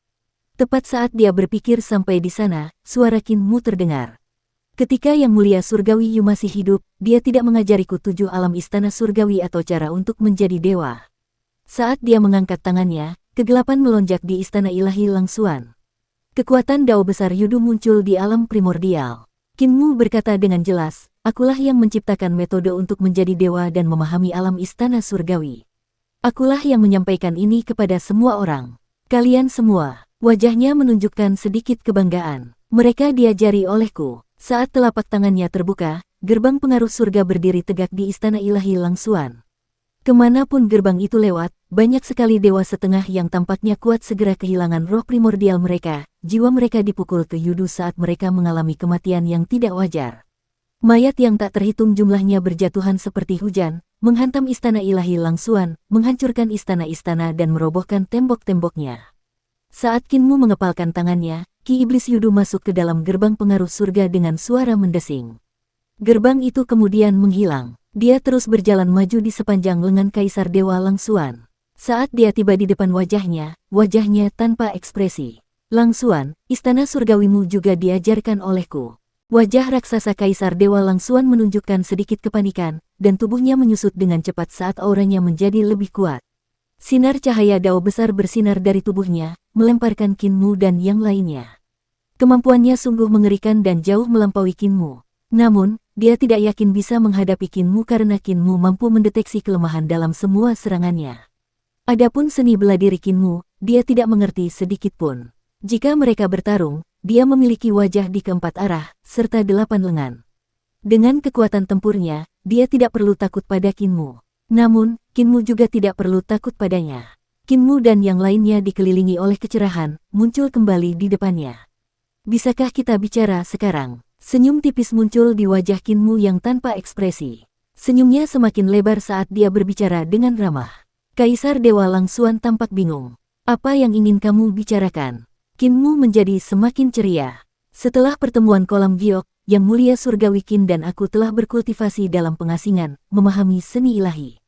Tepat saat dia berpikir sampai di sana, suara Qin Mu terdengar. Ketika Yang Mulia Surgawi Yu masih hidup, dia tidak mengajariku 7 alam istana surgawi atau cara untuk menjadi dewa. Saat dia mengangkat tangannya, kegelapan melonjak di istana ilahi Langsuan. Kekuatan Dao besar Yudu muncul di alam primordial. Qin Mu berkata dengan jelas, akulah yang menciptakan metode untuk menjadi dewa dan memahami alam istana surgawi. Akulah yang menyampaikan ini kepada semua orang. Kalian semua, wajahnya menunjukkan sedikit kebanggaan. Mereka diajari olehku. Saat telapak tangannya terbuka, gerbang pengaruh surga berdiri tegak di istana ilahi Langsuan. Kemanapun gerbang itu lewat, banyak sekali dewa setengah yang tampaknya kuat segera kehilangan roh primordial mereka, jiwa mereka dipukul ke Yudu saat mereka mengalami kematian yang tidak wajar. Mayat yang tak terhitung jumlahnya berjatuhan seperti hujan, menghantam istana ilahi Langsuan, menghancurkan istana-istana dan merobohkan tembok-temboknya. Saat Qin Mu mengepalkan tangannya, Ki Iblis Yudu masuk ke dalam gerbang pengaruh surga dengan suara mendesing. Gerbang itu kemudian menghilang. Dia terus berjalan maju di sepanjang lengan Kaisar Dewa Langsuan. Saat dia tiba di depan wajahnya tanpa ekspresi. Langsuan, istana surgawimu juga diajarkan olehku. Wajah raksasa Kaisar Dewa Langsuan menunjukkan sedikit kepanikan, dan tubuhnya menyusut dengan cepat saat auranya menjadi lebih kuat. Sinar cahaya Dao besar bersinar dari tubuhnya, melemparkan Qin Mu dan yang lainnya. Kemampuannya sungguh mengerikan dan jauh melampaui Qin Mu. Namun, dia tidak yakin bisa menghadapi Qin Mu karena Qin Mu mampu mendeteksi kelemahan dalam semua serangannya. Adapun seni bela diri Qin Mu, dia tidak mengerti sedikit pun. Jika mereka bertarung, dia memiliki wajah di keempat arah, serta 8 lengan. Dengan kekuatan tempurnya, dia tidak perlu takut pada Qin Mu. Namun, Qin Mu juga tidak perlu takut padanya. Qin Mu dan yang lainnya dikelilingi oleh kecerahan, muncul kembali di depannya. Bisakah kita bicara sekarang? Senyum tipis muncul di wajah Qin Mu yang tanpa ekspresi. Senyumnya semakin lebar saat dia berbicara dengan ramah. Kaisar Dewa Langsuan tampak bingung. Apa yang ingin kamu bicarakan? Qin Mu menjadi semakin ceria. Setelah pertemuan kolam giok, Yang Mulia Surgawi Qin dan aku telah berkultivasi dalam pengasingan, memahami seni ilahi.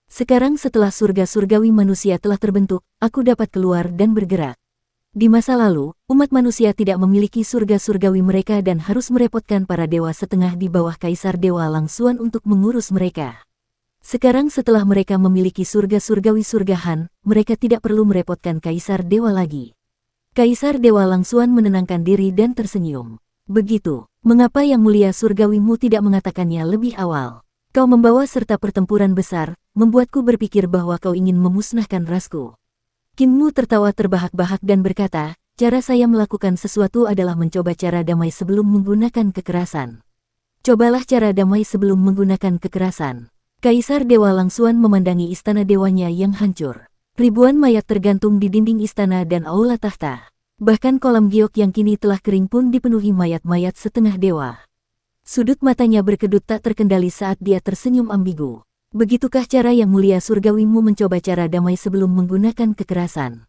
Sekarang setelah surga surgawi manusia telah terbentuk, aku dapat keluar dan bergerak. Di masa lalu, umat manusia tidak memiliki surga surgawi mereka dan harus merepotkan para dewa setengah di bawah Kaisar Dewa Langsuan untuk mengurus mereka. Sekarang setelah mereka memiliki surga surgawi surgahan, mereka tidak perlu merepotkan Kaisar Dewa lagi. Kaisar Dewa Langsuan menenangkan diri dan tersenyum. Begitu, mengapa Yang Mulia Surgawimu tidak mengatakannya lebih awal? Kau membawa serta pertempuran besar, membuatku berpikir bahwa kau ingin memusnahkan rasku. Qin Mu tertawa terbahak-bahak dan berkata, cara saya melakukan sesuatu adalah mencoba cara damai sebelum menggunakan kekerasan. Cobalah cara damai sebelum menggunakan kekerasan. Kaisar Dewa Langsuan memandangi istana dewanya yang hancur. Ribuan mayat tergantung di dinding istana dan aula tahta. Bahkan kolam giok yang kini telah kering pun dipenuhi mayat-mayat setengah dewa. Sudut matanya berkedut tak terkendali saat dia tersenyum ambigu. Begitukah cara Yang Mulia Surgawimu mencoba cara damai sebelum menggunakan kekerasan?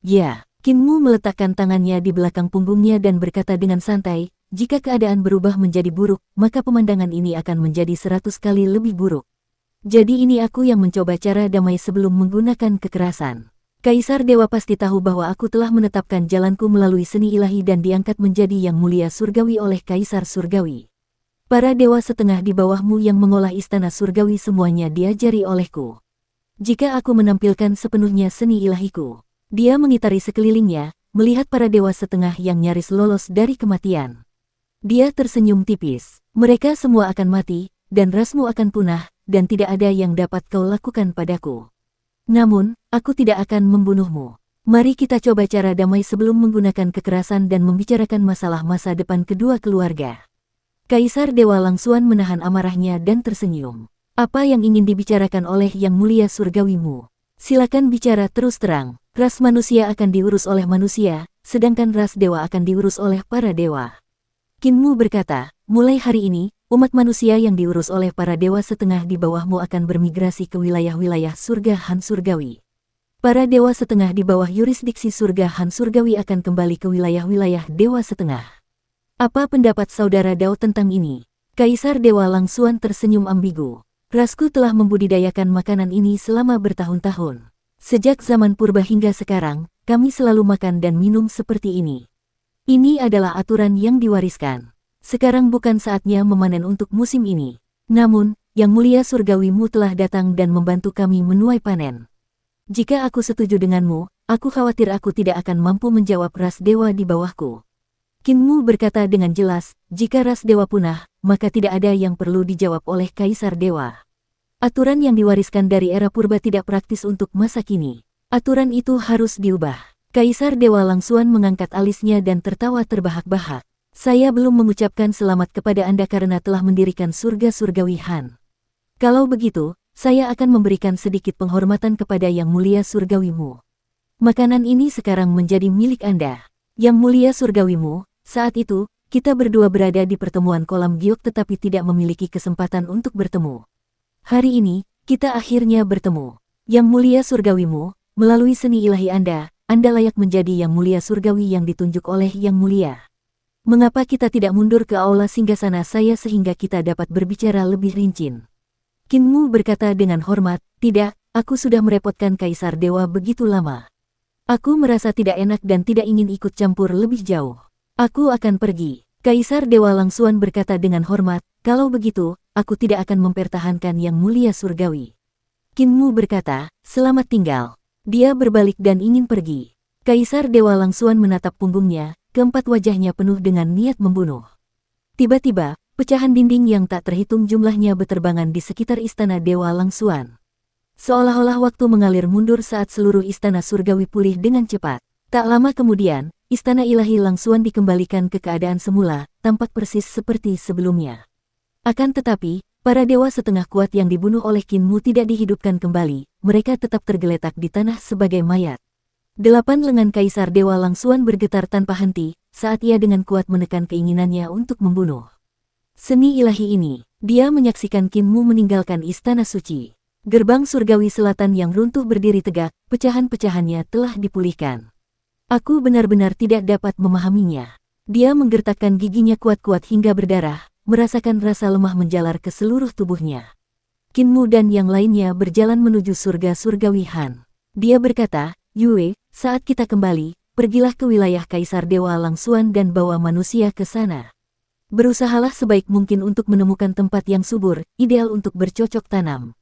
Ya, Kinmu meletakkan tangannya di belakang punggungnya dan berkata dengan santai, jika keadaan berubah menjadi buruk, maka pemandangan ini akan menjadi 100 kali lebih buruk. Jadi ini aku yang mencoba cara damai sebelum menggunakan kekerasan. Kaisar Dewa pasti tahu bahwa aku telah menetapkan jalanku melalui seni ilahi dan diangkat menjadi yang mulia surgawi oleh Kaisar Surgawi. Para dewa setengah di bawahmu yang mengolah istana surgawi semuanya diajari olehku. Jika aku menampilkan sepenuhnya seni ilahiku, dia mengitari sekelilingnya, melihat para dewa setengah yang nyaris lolos dari kematian. Dia tersenyum tipis. Mereka semua akan mati, dan rasmu akan punah, dan tidak ada yang dapat kau lakukan padaku. Namun, aku tidak akan membunuhmu. Mari kita coba cara damai sebelum menggunakan kekerasan dan membicarakan masalah masa depan kedua keluarga. Kaisar Dewa Langsuan menahan amarahnya dan tersenyum. Apa yang ingin dibicarakan oleh Yang Mulia Surgawimu? Silakan bicara terus terang. Ras manusia akan diurus oleh manusia, sedangkan ras dewa akan diurus oleh para dewa. Kinmu berkata, mulai hari ini, umat manusia yang diurus oleh para dewa setengah di bawahmu akan bermigrasi ke wilayah-wilayah surga Han Surgawi. Para dewa setengah di bawah yurisdiksi surga Han Surgawi akan kembali ke wilayah-wilayah dewa setengah. Apa pendapat saudara Dao tentang ini? Kaisar Dewa Langsuan tersenyum ambigu. Rasku telah membudidayakan makanan ini selama bertahun-tahun. Sejak zaman purba hingga sekarang, kami selalu makan dan minum seperti ini. Ini adalah aturan yang diwariskan. Sekarang bukan saatnya memanen untuk musim ini. Namun, Yang Mulia Surgawimu telah datang dan membantu kami menuai panen. Jika aku setuju denganmu, aku khawatir aku tidak akan mampu menjawab ras dewa di bawahku. Kinmu berkata dengan jelas, jika ras dewa punah, maka tidak ada yang perlu dijawab oleh Kaisar Dewa. Aturan yang diwariskan dari era purba tidak praktis untuk masa kini. Aturan itu harus diubah. Kaisar Dewa Langsuan mengangkat alisnya dan tertawa terbahak-bahak. Saya belum mengucapkan selamat kepada Anda karena telah mendirikan surga surgawi Han. Kalau begitu, saya akan memberikan sedikit penghormatan kepada Yang Mulia Surgawimu. Makanan ini sekarang menjadi milik Anda. Yang Mulia Surgawimu, saat itu, kita berdua berada di pertemuan kolam giok tetapi tidak memiliki kesempatan untuk bertemu. Hari ini, kita akhirnya bertemu. Yang Mulia Surgawimu, melalui seni ilahi Anda layak menjadi Yang Mulia Surgawi yang ditunjuk oleh Yang Mulia. Mengapa kita tidak mundur ke aula singgasana saya sehingga kita dapat berbicara lebih rinci? Kinmu berkata dengan hormat, tidak, aku sudah merepotkan Kaisar Dewa begitu lama. Aku merasa tidak enak dan tidak ingin ikut campur lebih jauh. Aku akan pergi. Kaisar Dewa Langsuan berkata dengan hormat, kalau begitu, aku tidak akan mempertahankan Yang Mulia Surgawi. Kinmu berkata, selamat tinggal. Dia berbalik dan ingin pergi. Kaisar Dewa Langsuan menatap punggungnya, keempat wajahnya penuh dengan niat membunuh. Tiba-tiba, pecahan dinding yang tak terhitung jumlahnya berterbangan di sekitar istana Dewa Langsuan. Seolah-olah waktu mengalir mundur saat seluruh istana surgawi pulih dengan cepat. Tak lama kemudian, istana ilahi Langsuan dikembalikan ke keadaan semula, tampak persis seperti sebelumnya. Akan tetapi, para dewa setengah kuat yang dibunuh oleh Kinmu tidak dihidupkan kembali, mereka tetap tergeletak di tanah sebagai mayat. 8 lengan Kaisar Dewa Langsuan bergetar tanpa henti, saat ia dengan kuat menekan keinginannya untuk membunuh. Seni ilahi ini, dia menyaksikan Kinmu meninggalkan istana suci. Gerbang surgawi selatan yang runtuh berdiri tegak, pecahan-pecahannya telah dipulihkan. Aku benar-benar tidak dapat memahaminya. Dia menggertakkan giginya kuat-kuat hingga berdarah, merasakan rasa lemah menjalar ke seluruh tubuhnya. Kinmu dan yang lainnya berjalan menuju surga surgawi Han. Dia berkata, Yue, saat kita kembali, pergilah ke wilayah Kaisar Dewa Langsuan dan bawa manusia ke sana. Berusahalah sebaik mungkin untuk menemukan tempat yang subur, ideal untuk bercocok tanam.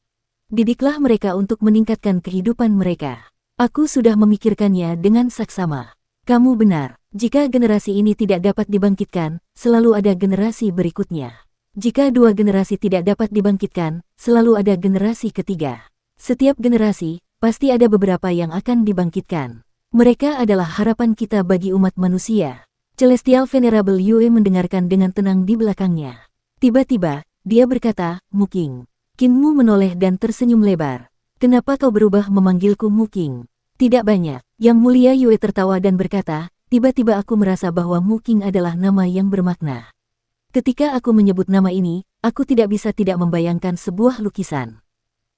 Didiklah mereka untuk meningkatkan kehidupan mereka. Aku sudah memikirkannya dengan saksama. Kamu benar. Jika generasi ini tidak dapat dibangkitkan, selalu ada generasi berikutnya. Jika 2 generasi tidak dapat dibangkitkan, selalu ada generasi ketiga. Setiap generasi, pasti ada beberapa yang akan dibangkitkan. Mereka adalah harapan kita bagi umat manusia. Celestial Venerable Yue mendengarkan dengan tenang di belakangnya. Tiba-tiba, dia berkata, Muking. Kinmu menoleh dan tersenyum lebar. Kenapa kau berubah memanggilku Muking? Tidak banyak. Yang Mulia Yue tertawa dan berkata, tiba-tiba aku merasa bahwa Muking adalah nama yang bermakna. Ketika aku menyebut nama ini, aku tidak bisa tidak membayangkan sebuah lukisan.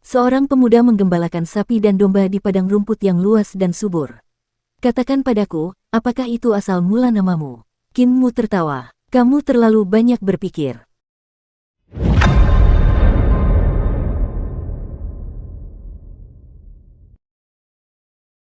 Seorang pemuda menggembalakan sapi dan domba di padang rumput yang luas dan subur. Katakan padaku, apakah itu asal mula namamu? Qin Mu tertawa. Kamu terlalu banyak berpikir.